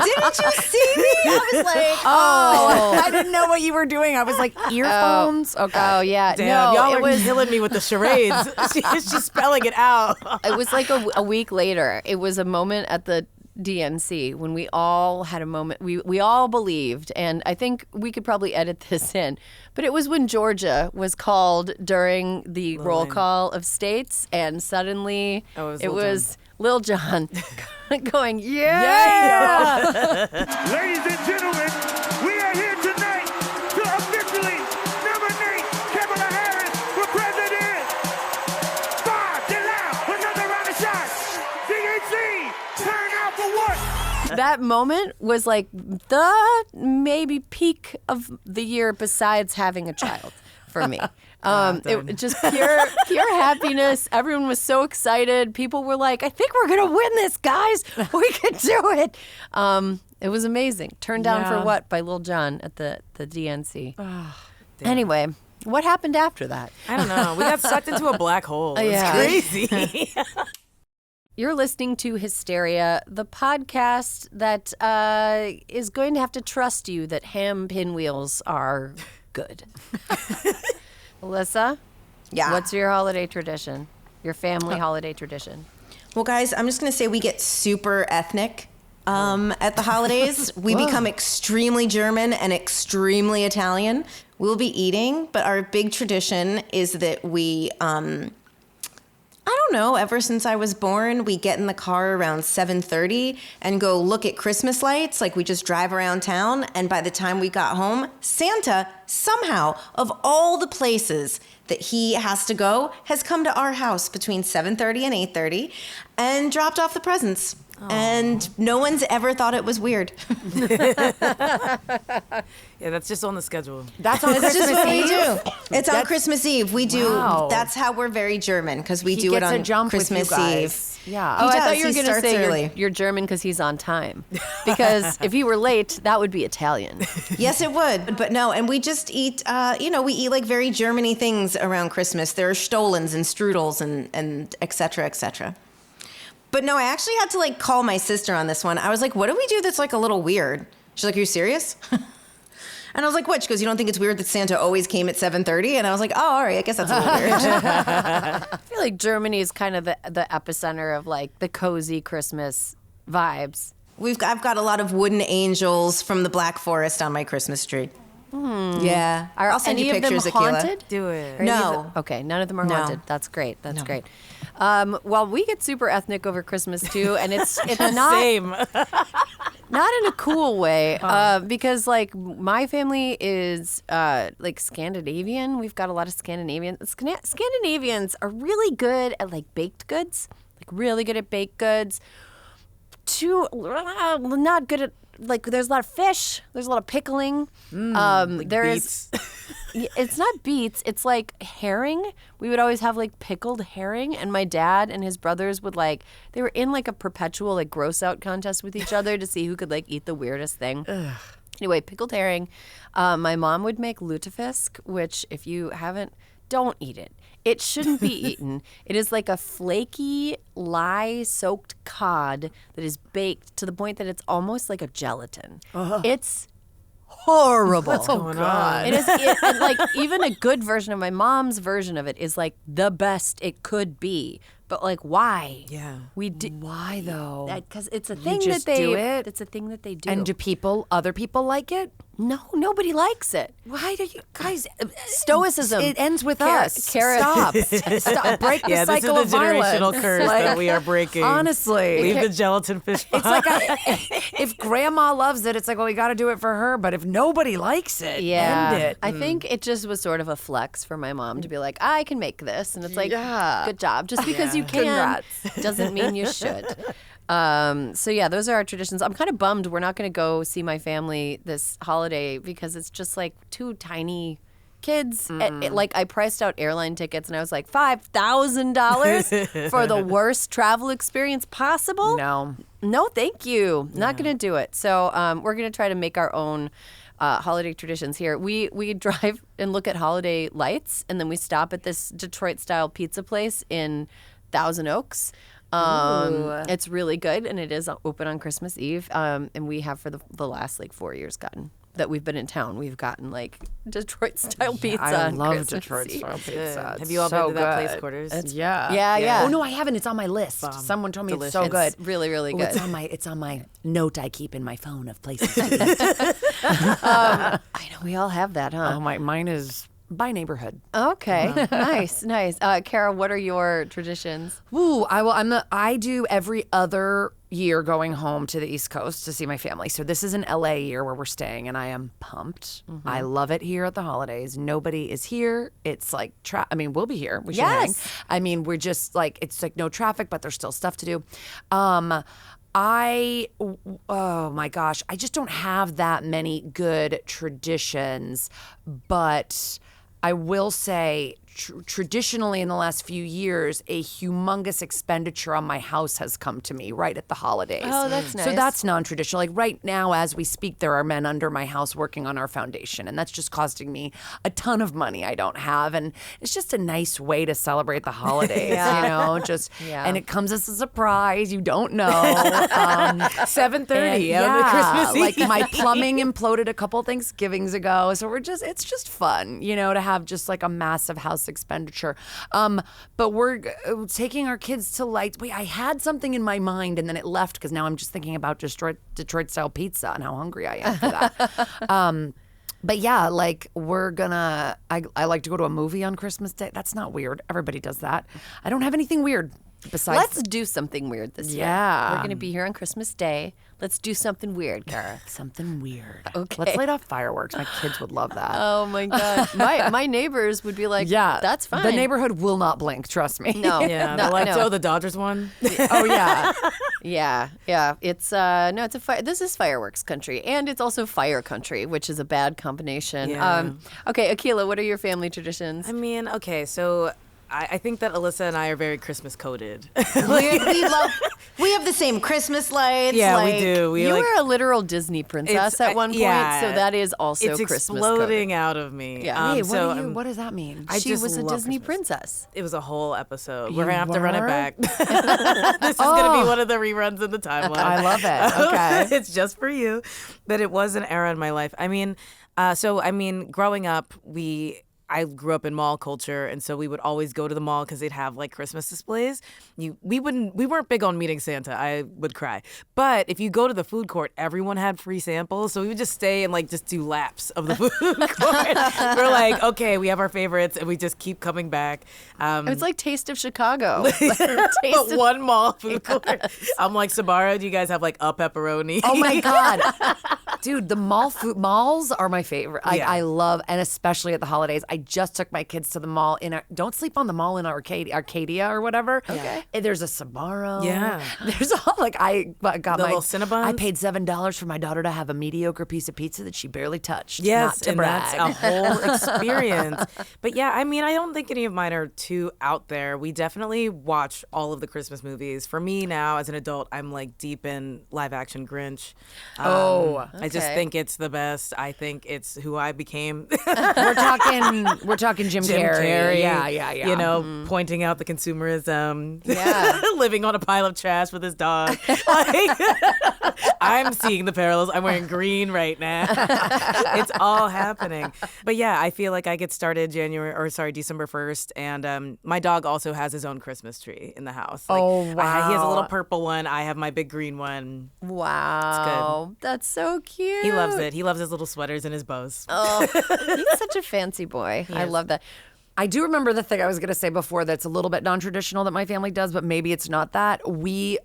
Didn't you see me? I was like, Oh, I didn't know what you were doing. I was like, earphones. Okay. Oh yeah, Damn, no, y'all it are was. killing me with the charades. She's spelling it out. It was like a week later. It was a moment at the DNC when we all had a moment. We all believed, and I think we could probably edit this in, but it was when Georgia was called during the roll call of states, and suddenly it was Lil Jon going, yeah. Ladies and gentlemen, we are here tonight to officially nominate Kamala Harris for president. Another round of shots. DNC, turn out for what? That moment was like the maybe peak of the year besides having a child for me. It just pure happiness. Everyone was so excited. People were like, I think we're going to win this, guys. We can do it. It was amazing. Turned down for what by Lil Jon at the DNC. Anyway, what happened after that? I don't know. We got sucked into a black hole. It's Yeah. crazy. You're listening to Hysteria, the podcast that is going to have to trust you that ham pinwheels are good. Alyssa, yeah. what's your holiday tradition? Your family holiday tradition? Well, guys, I'm just going to say we get super ethnic at the holidays. We become extremely German and extremely Italian. We'll be eating, but our big tradition is that we, I don't know, ever since I was born, we get in the car around 7:30 and go look at Christmas lights. Like, we just drive around town, and by the time we got home, Santa, somehow, of all the places that he has to go, has come to our house between 7:30 and 8:30 and dropped off the presents. And no one's ever thought it was weird. Yeah, that's just on the schedule. That's on It's Christmas just what we Eve? do. It's on Christmas Eve. We do. Wow. That's how we're very German, because we He do it gets a on jump with you Christmas guys. Eve. Yeah. Oh, I does. thought you were He going to starts say early. you're German because he's on time. Because if he were late, that would be Italian. Yes, it would. But no, and we just eat, we eat like very Germany things around Christmas. There are Stollens and strudels and et cetera, et cetera. But no, I actually had to like call my sister on this one. I was like, what do we do that's like a little weird? She's like, are you serious? And I was like, what? She goes, you don't think it's weird that Santa always came at 7:30? And I was like, oh, all right, I guess that's a little weird. I feel like Germany is kind of the epicenter of like the cozy Christmas vibes. I've got a lot of wooden angels from the Black Forest on my Christmas tree. Yeah. Are I'll send any you of them pictures, Akilah. haunted? Do it. Are any of No. them- okay, none of them are No. haunted. That's great. That's great. Well, we get super ethnic over Christmas too, and it's not Same. not in a cool way, because like my family is like Scandinavian. We've got a lot of Scandinavians. Scandinavians are really good at like baked goods, like really good at baked goods. not good at, like, there's a lot of fish. There's a lot of pickling. Beets. It's not beets. It's like herring. We would always have like pickled herring, and my dad and his brothers would they were in like a perpetual like gross out contest with each other to see who could like eat the weirdest thing. Anyway, pickled herring. My mom would make lutefisk, which if you haven't, don't eat it. It shouldn't be eaten. It is like a flaky, lye-soaked cod that is baked to the point that it's almost like a gelatin. It's horrible. What's going on? It is and, like, even a good version of my mom's version of it is like the best it could be. But like, why? Yeah. Why though? Because it's a thing just that they do it? It's a thing that they do. And do other people like it? No, nobody likes it. Why do you guys? Stoicism. It ends with us. Stop. Stop. Break the Yeah, this cycle is of the generational violence. curse that we are breaking. Honestly, Leave the gelatin fish behind. it's like if grandma loves it, it's like, well, we got to do it for her. But if nobody likes it, end it. I think it just was sort of a flex for my mom to be like, I can make this. And it's like, good job. Just because you can Congrats. doesn't mean you should. So yeah, those are our traditions. I'm kind of bummed we're not going to go see my family this holiday because it's just like two tiny kids. Like I priced out airline tickets and I was like $5,000 for the worst travel experience possible. No, thank you. Not going to do it. So we're going to try to make our own holiday traditions here. We drive and look at holiday lights, and then we stop at this Detroit-style pizza place in Thousand Oaks. It's really good, and it is open on Christmas Eve. And we have for the last like 4 years that we've been in town, we've gotten like Detroit-style pizza. I on love Christmas Detroit-style Eve. pizza. Have you all been to that place, Quarters? Yeah. Oh Oh no, I haven't. It's on my list. Someone told me it's so good. It's really, really good. It's on my note I keep in my phone of places. I know we all have that, huh? Oh, mine is by neighborhood. Okay, nice. Kara, what are your traditions? Ooh, I do every other year going home to the East Coast to see my family. So this is an LA year where we're staying, and I am pumped. I love it here at the holidays. Nobody is here. It's like we'll be here. We should hang. I mean, we're just like, it's like no traffic, but there's still stuff to do. Oh my gosh, I just don't have that many good traditions, but I will say traditionally in the last few years, a humongous expenditure on my house has come to me right at the holidays. Oh, that's nice. So that's non-traditional. Like right now, as we speak, there are men under my house working on our foundation, and that's just costing me a ton of money I don't have. And it's just a nice way to celebrate the holidays, and it comes as a surprise. You don't know. 7:30 on the Christmas like Eve. my plumbing imploded a couple Thanksgivings ago, so it's just fun, to have just like a massive house expenditure. But we're taking our kids to lights. Wait, I had something in my mind and then it left because now I'm just thinking about Detroit style pizza and how hungry I am for that. But yeah, like I like to go to a movie on Christmas Day. That's not weird. Everybody does that. I don't have anything weird besides. Let's do something weird this year. Yeah. We're going to be here on Christmas Day. Let's do something weird, Kara. Something weird. Okay. Let's light off fireworks. My kids would love that. Oh my God. My neighbors would be like, Yeah, that's fine. The neighborhood will not blink. Trust me. No. Yeah, no, they're like, no. the Dodgers won. Oh yeah. Yeah. It's this is fireworks country, and it's also fire country, which is a bad combination. Yeah. Okay, Akilah, what are your family traditions? I mean, okay, so I think that Alyssa and I are very Christmas coded. We have the same Christmas lights. Yeah, like, we do. You were a literal Disney princess at one point, so that is also it's Christmas exploding coded. out of me. Yeah. Hey, so what does that mean? I She just was a love Disney Christmas. princess. It was a whole episode. We're You gonna have to run it were? back. This is gonna be one of the reruns in the timeline. I love it. Okay. It's just for you. But it was an era in my life. I mean, growing up, I grew up in mall culture, and so we would always go to the mall because they'd have like Christmas displays. We weren't big on meeting Santa. I would cry. But if you go to the food court, everyone had free samples, so we would just stay and like just do laps of the food court. We're like, okay, we have our favorites, and we just keep coming back. It's like Taste of Chicago. But one mall food court. I'm like, Sabara, do you guys have like a pepperoni? Oh my God. Dude, the malls are my favorite. Yeah. I love, and especially at the holidays. I just took my kids to the mall. Don't sleep on the mall in Arcadia or whatever. Okay. There's a Sbarro. Yeah. There's all I got The little Cinnabons. I paid $7 for my daughter to have a mediocre piece of pizza that she barely touched. Yes, not to and brag. that's a whole experience. But yeah, I mean, I don't think any of mine are too out there. We definitely watch all of the Christmas movies. For me now, as an adult, I'm like deep in live action Grinch. I just think it's the best. I think it's who I became. We're talking Jim Carrey. Yeah. You know, pointing out the consumerism. Yeah. Living on a pile of trash with his dog. Like, I'm seeing the parallels. I'm wearing green right now. It's all happening. But yeah, I feel like I get started December 1st, and my dog also has his own Christmas tree in the house. Like, wow. He has a little purple one. I have my big green one. Wow. That's so cute. He loves it. He loves his little sweaters and his bows. Oh, he's such a fancy boy. I love that. I do remember the thing I was going to say before that's a little bit non-traditional that my family does, but maybe it's not that.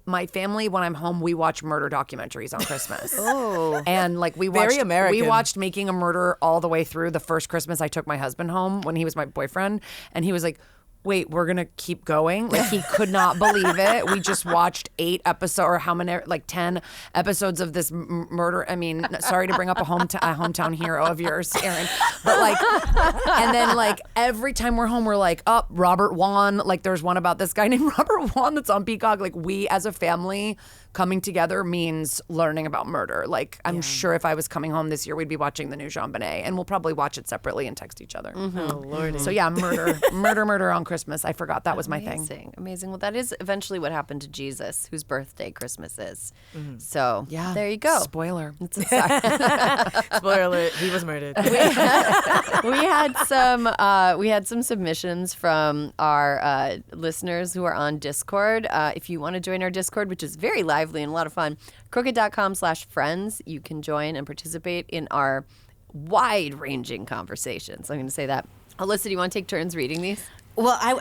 My family, when I'm home, we watch murder documentaries on Christmas. Oh. And like we Very American. We watched Making a Murder all the way through the first Christmas I took my husband home when he was my boyfriend. And he was like, wait, we're going to keep going? Like, he could not believe it. We just watched 8 episodes or 10 episodes of this murder. I mean, sorry to bring up a hometown hero of yours, Erin. But like, and then like every time we're home, we're like, oh, Robert Wan. Like there's one about this guy named Robert Wan that's on Peacock. Like we as a family coming together means learning about murder. Like I'm sure if I was coming home this year, we'd be watching the new Jean Bonnet, and we'll probably watch it separately and text each other. Mm-hmm. Oh, Lordy. So yeah, murder on Christmas. I forgot that was my thing. Amazing. Well, that is eventually what happened to Jesus, whose birthday Christmas is. So Yeah, there you go. Spoiler. Spoiler alert, he was murdered. We had some submissions from our listeners who are on Discord. If you want to join our Discord, which is very lively and a lot of fun, crooked.com/friends, you can join and participate in our wide-ranging conversations. I'm going to say that. Alyssa, do you want to take turns reading these? Well, I'm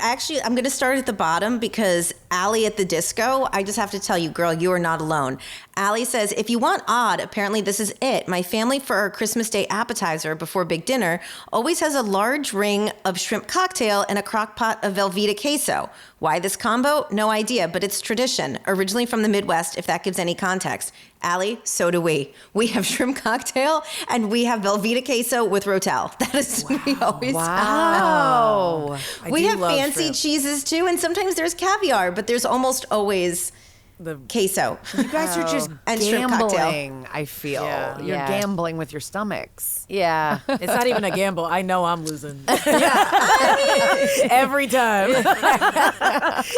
going to start at the bottom because Allie at the disco, I just have to tell you, girl, you are not alone. Allie says, if you want odd, apparently this is it. My family for our Christmas Day appetizer before big dinner always has a large ring of shrimp cocktail and a crock pot of Velveeta queso. Why this combo? No idea, but it's tradition. Originally from the Midwest, if that gives any context. Allie, so do we. We have shrimp cocktail and we have Velveeta queso with Rotel. That is we always have. We have fancy shrimp. cheeses too, and sometimes there's caviar, but there's almost always the queso. You guys are just And shrimp cocktail. gambling, I feel. Yeah. You're gambling with your stomachs. Yeah. It's not even a gamble. I know I'm losing. Every time.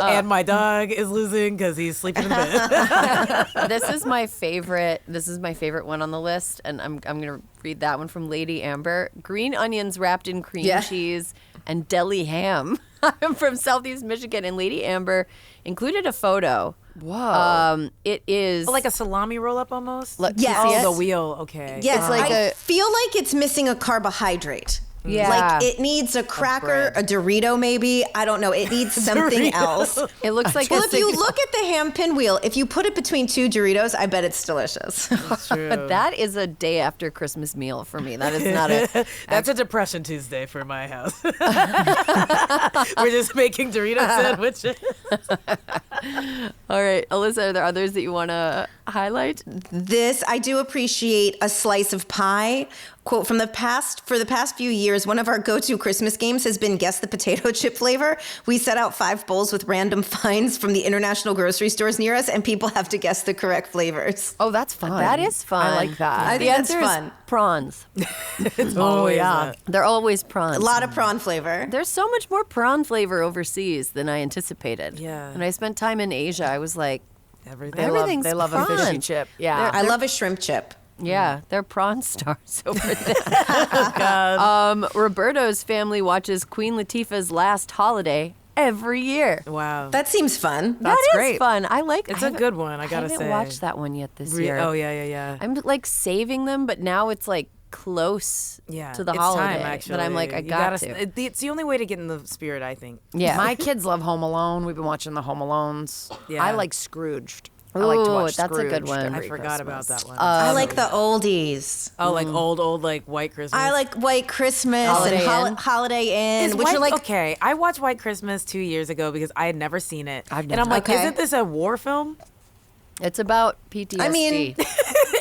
And my dog is losing because he's sleeping in bed. This is my favorite one on the list, and I'm going to read that one from Lady Amber. Green onions wrapped in cream cheese and deli ham. I'm from Southeast Michigan, and Lady Amber included a photo. Whoa. It is Like a salami roll up almost? Yes. Oh, the wheel. Okay. Yes, It's like I feel like it's missing a carbohydrate. Yeah. Like it needs a cracker, a Dorito maybe. I don't know. It needs something else. It looks like Well, if you look at the ham pinwheel, if you put it between 2 Doritos, I bet it's delicious. That's true. But that is a day after Christmas meal for me. That is not a. That's a Depression Tuesday for my house. We're just making Dorito sandwiches. All right, Alyssa, are there others that you want to highlight? This, I do appreciate a slice of pie. Quote, for the past few years, one of our go-to Christmas games has been Guess the Potato Chip flavor. We set out 5 bowls with random finds from the international grocery stores near us, and people have to guess the correct flavors. Oh, that's fun. That is fun. I like that. I The think that's answer fun. is prawns. It's always that. They're always prawns. A lot of prawn flavor. There's so much more prawn flavor overseas than I anticipated. Yeah. When I spent time in Asia, I was like, Everything. everything's They love a prawn. fishy chip. Yeah. I love a shrimp chip. Yeah, they're prawn stars over there. Roberto's family watches Queen Latifah's Last Holiday every year. Wow. That seems fun. That is great. fun. I like. It's I a haven't- good one, I gotta say. haven't watched that one yet this year. Oh, yeah. I'm like saving them, but now it's like close Yeah, to the it's holiday time, actually. that I'm like, I You got gotta- to. It's the only way to get in the spirit, I think. Yeah. My kids love Home Alone. We've been watching the Home Alones. Yeah. I like Scrooged. I like to watch that's a good Scrooged one. every I forgot Christmas. about that one. I like the oldies. like old like White Christmas. I like White Christmas Holiday and Inn. Holiday Inn, Is which White, are like okay, I watched White Christmas 2 years ago because I had never seen it. I've and I'm like, Okay. isn't this a war film? It's about PTSD. I mean-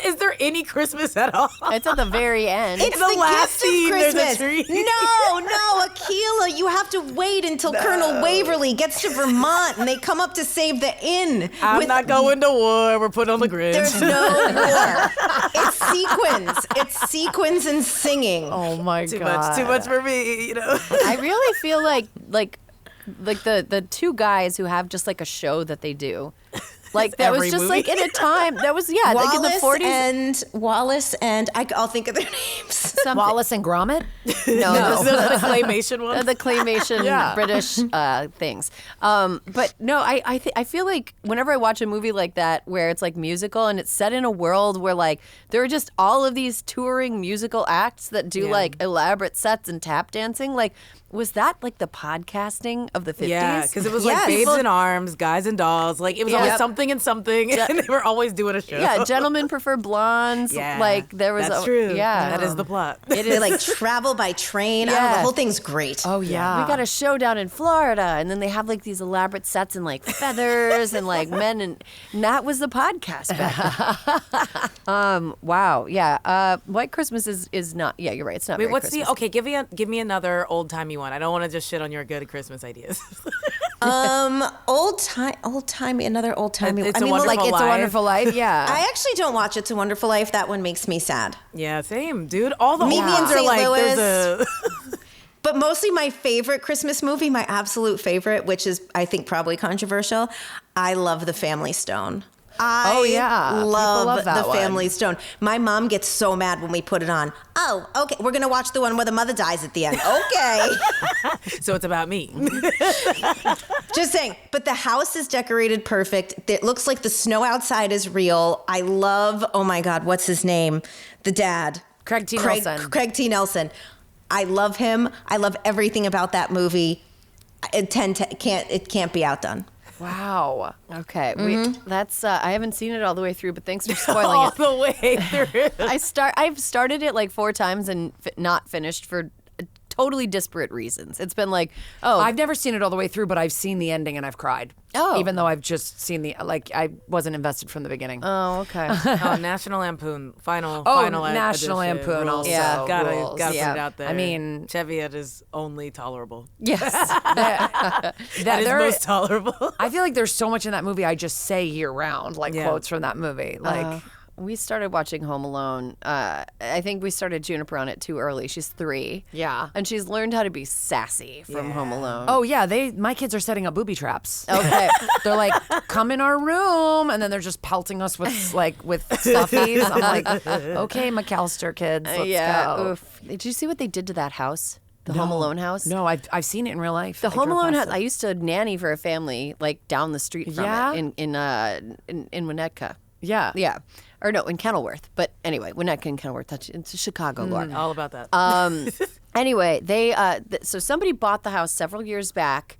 Is there any Christmas at all? it's at the very end. it's the the last gift scene, of there's a Christmas. tree. No, Akilah, you have to wait until Colonel Waverly gets to Vermont and they come up to save the inn. I'm not going to war. We're put on the grid. There's no war. It's sequins. It's sequins and singing. Oh my too god. much for me, you know. I really feel like the two guys who have just like a show that they do. Like that was every just movie. like in a time that was like in the 40s. Wallace and I'll think of their names. Wallace and Gromit? No, the claymation one. the claymation Yeah. British things. But no, I feel like whenever I watch a movie like that where it's like musical and it's set in a world where like there are just all of these touring musical acts that do like elaborate sets and tap dancing, like was that like the podcasting of the 50s? Yeah, because it was Yes. like Babes People- in Arms, Guys and Dolls. Like it was always Yep. something and something, and they were always doing a show. Yeah, gentlemen prefer blondes. Yeah, Like there was that's a true. Yeah, that is the plot. It They is like travel by train. I don't know, Yeah. the whole thing's great. Oh yeah. We got a show down in Florida, and then they have like these elaborate sets and like feathers and like men, and that was the podcast back then. Wow, yeah. White Christmas is not. Yeah, you're right. It's not. Wait, very what's Christmas. the okay? Give me another old timey one. I don't want to just shit on your good Christmas ideas. Old timey, another old timey. It's I a mean, well, Wonderful like It's a Life. Wonderful Life, yeah. I actually don't watch It's a Wonderful Life. That one makes me sad. Yeah, same, dude. All the Meet old Me in ones are St. like Louis. there's a But mostly my favorite Christmas movie, my absolute favorite, which is I think probably controversial. I love The Family Stone. Oh, yeah. People love love that The one. Family Stone. My mom gets so mad when we put it on. Oh, okay, we're gonna watch the one where the mother dies at the end. Okay. so it's about me. Just saying. But the house is decorated perfect. It looks like the snow outside is real. I love, oh my God, what's his name? The dad. Craig T. Nelson. Craig T. Nelson. I love him. I love everything about that movie. It can't be outdone. Wow. Okay, that's. I haven't seen it all the way through, but thanks for spoiling all it. the way through. I've started it like 4 times and not finished for totally disparate reasons. It's been like, I've never seen it all the way through, but I've seen the ending and I've cried. Oh. Even though I've just seen I wasn't invested from the beginning. oh, okay. Oh, National Lampoon, final National edition. Lampoon Rules. also Yeah. Gotta rules. put Yeah. it out there. I mean- Cheviot is only tolerable. Yes. That is there- most tolerable. I feel like there's so much in that movie I just say year round, like Yeah. quotes from that movie. Like, We started watching Home Alone. I think we started Juniper on it too early. She's 3. Yeah. And she's learned how to be sassy from Home Alone. oh yeah, my kids are setting up booby traps. Okay. They're like, come in our room, and then they're just pelting us with stuffies. I'm like, okay, McAllister kids, let's go. Oof. Did you see what they did to that house? The Home Alone house? No, I've seen it in real life. The I Home drove Alone past house. I used to nanny for a family like down the street from Yeah? it in Winnetka. Yeah. Yeah. Or no, in Kenilworth. But anyway, Winnetka and Kenilworth. That's it's Chicago, Laura. All about that. Anyway, they so somebody bought the house several years back,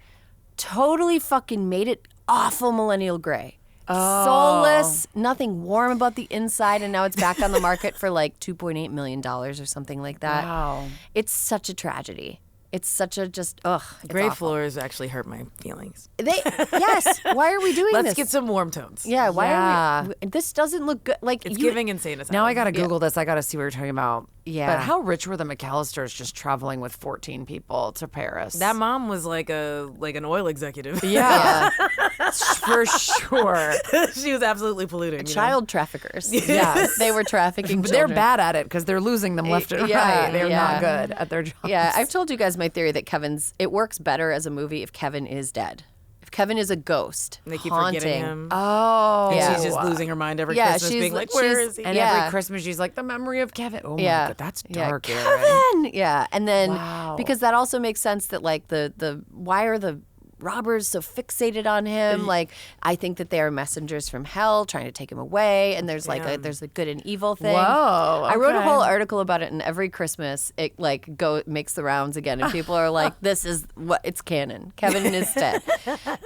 totally fucking made it awful millennial gray. Soulless, nothing warm about the inside, and now it's back on the market for like $2.8 million or something like that. Wow. It's such a tragedy. It's such a just ugh. It's Gray awful. floors actually hurt my feelings. Yes. Why are we doing Let's this? get some warm tones. Yeah. Why Yeah. are we? This doesn't look good. Like It's you, giving insane asylum. Now I gotta Google this. I gotta see what you're talking about. Yeah. But how rich were the McAllisters just traveling with 14 people to Paris? That mom was like an oil executive. yeah, for sure. She was absolutely polluting. you know? child traffickers. Yes. They were trafficking. But they're children. bad at it because they're losing them left and Yeah, right. They're yeah. not good at their jobs. Yeah, I've told you guys my theory that it works better as a movie if Kevin is dead. If Kevin is a ghost, And they keep haunting. forgetting him. Oh, And Yeah. she's just losing her mind every Yeah, Christmas, she's being like- like, "Where she's- is he?" And Yeah. every Christmas she's like, the memory of Kevin. Oh my Yeah, God, that's yeah, dark, Erin. Kevin. Yeah, and then Wow. because that also makes sense that like the why are the robbers so fixated on him. Like, I think that they are messengers from hell trying to take him away. And there's there's a good and evil thing. Whoa, I wrote a okay. whole article about it, and every Christmas it makes the rounds again, and people are like, "This is what it's canon. Kevin is dead.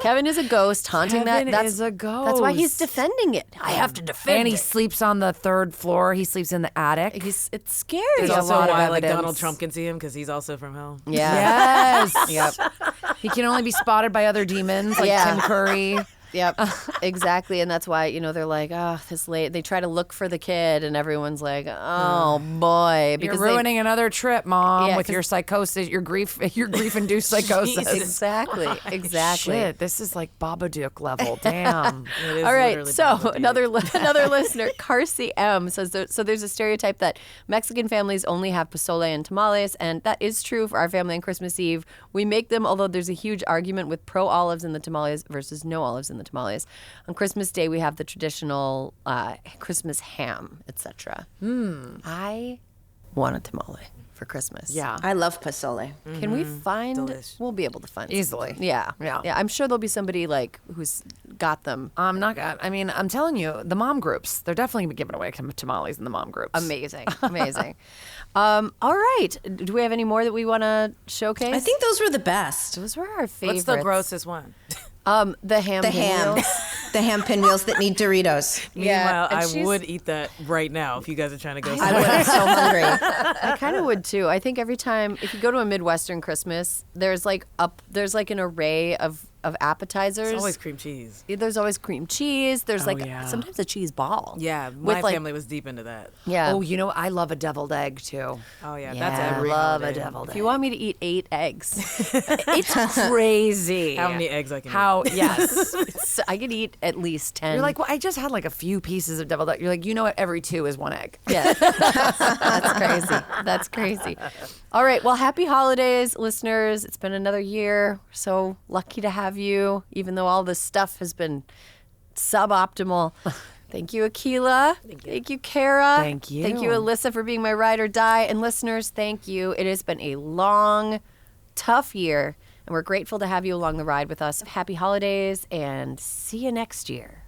Kevin is a ghost haunting Kevin that. is a That's why he's ghost. defending it. I have to defend And he it. sleeps on the 3rd floor. He sleeps in the attic. It's scary. There's a also lot of why like evidence. Donald Trump can see him because he's also from hell. Yeah. Yes. Yep. He can only be spotted by other demons like Yeah. Tim Curry. Yep, exactly, and that's why they're like, oh, this late. They try to look for the kid, and everyone's like, oh boy, You're because ruining another trip, Mom, Yeah, with 'cause- your psychosis, your grief-induced psychosis. exactly. Shit, this is like Babadook level. Damn. It is All right, literally so Babadook. another listener, Carsey M, says there's a stereotype that Mexican families only have pozole and tamales, and that is true for our family on Christmas Eve. We make them, although there's a huge argument with pro olives in the tamales versus no olives in the tamales. On Christmas Day, we have the traditional Christmas ham, etc. I want a tamale for Christmas. Yeah. I love pozole. Can we find? Delish. We'll be able to find Easily. Yeah. Yeah. I'm sure there'll be somebody like who's got them. I'm not. I mean, I'm telling you, the mom groups. They're definitely giving away tamales in the mom groups. Amazing. All right. Do we have any more that we want to showcase? I think those were the best. those were our favorites. What's the grossest one? The ham. The ham. pinwheels. The ham pinwheels that need Doritos. Yeah, Meanwhile, and I she's- would eat that right now if you guys are trying to go. I somewhere. would. I'm so hungry. I kind of would too. I think every time if you go to a Midwestern Christmas, there's like an array of appetizers. It's always cream cheese. There's always cream cheese. There's yeah. sometimes a cheese ball. Yeah, With, my like- family was deep into that. Yeah. Oh, you know, I love a deviled egg too. Oh yeah, Yeah, that's I every love holiday. a deviled If egg. you want me to eat 8 eggs, It's crazy. How many eggs I can eat. How? Yes. I could eat at least 10. You're like, well, I just had like a few pieces of deviled egg. You're like, you know what? Every 2 is 1 egg. yeah. That's crazy. That's crazy. All right. Well, happy holidays, listeners. It's been another year. We're so lucky to have you, even though all this stuff has been suboptimal. Thank you, Akilah. Thank you, Kara. Thank you. Thank you, Alyssa, for being my ride or die. And listeners, thank you. It has been a long, tough year, and we're grateful to have you along the ride with us. Happy holidays, and see you next year.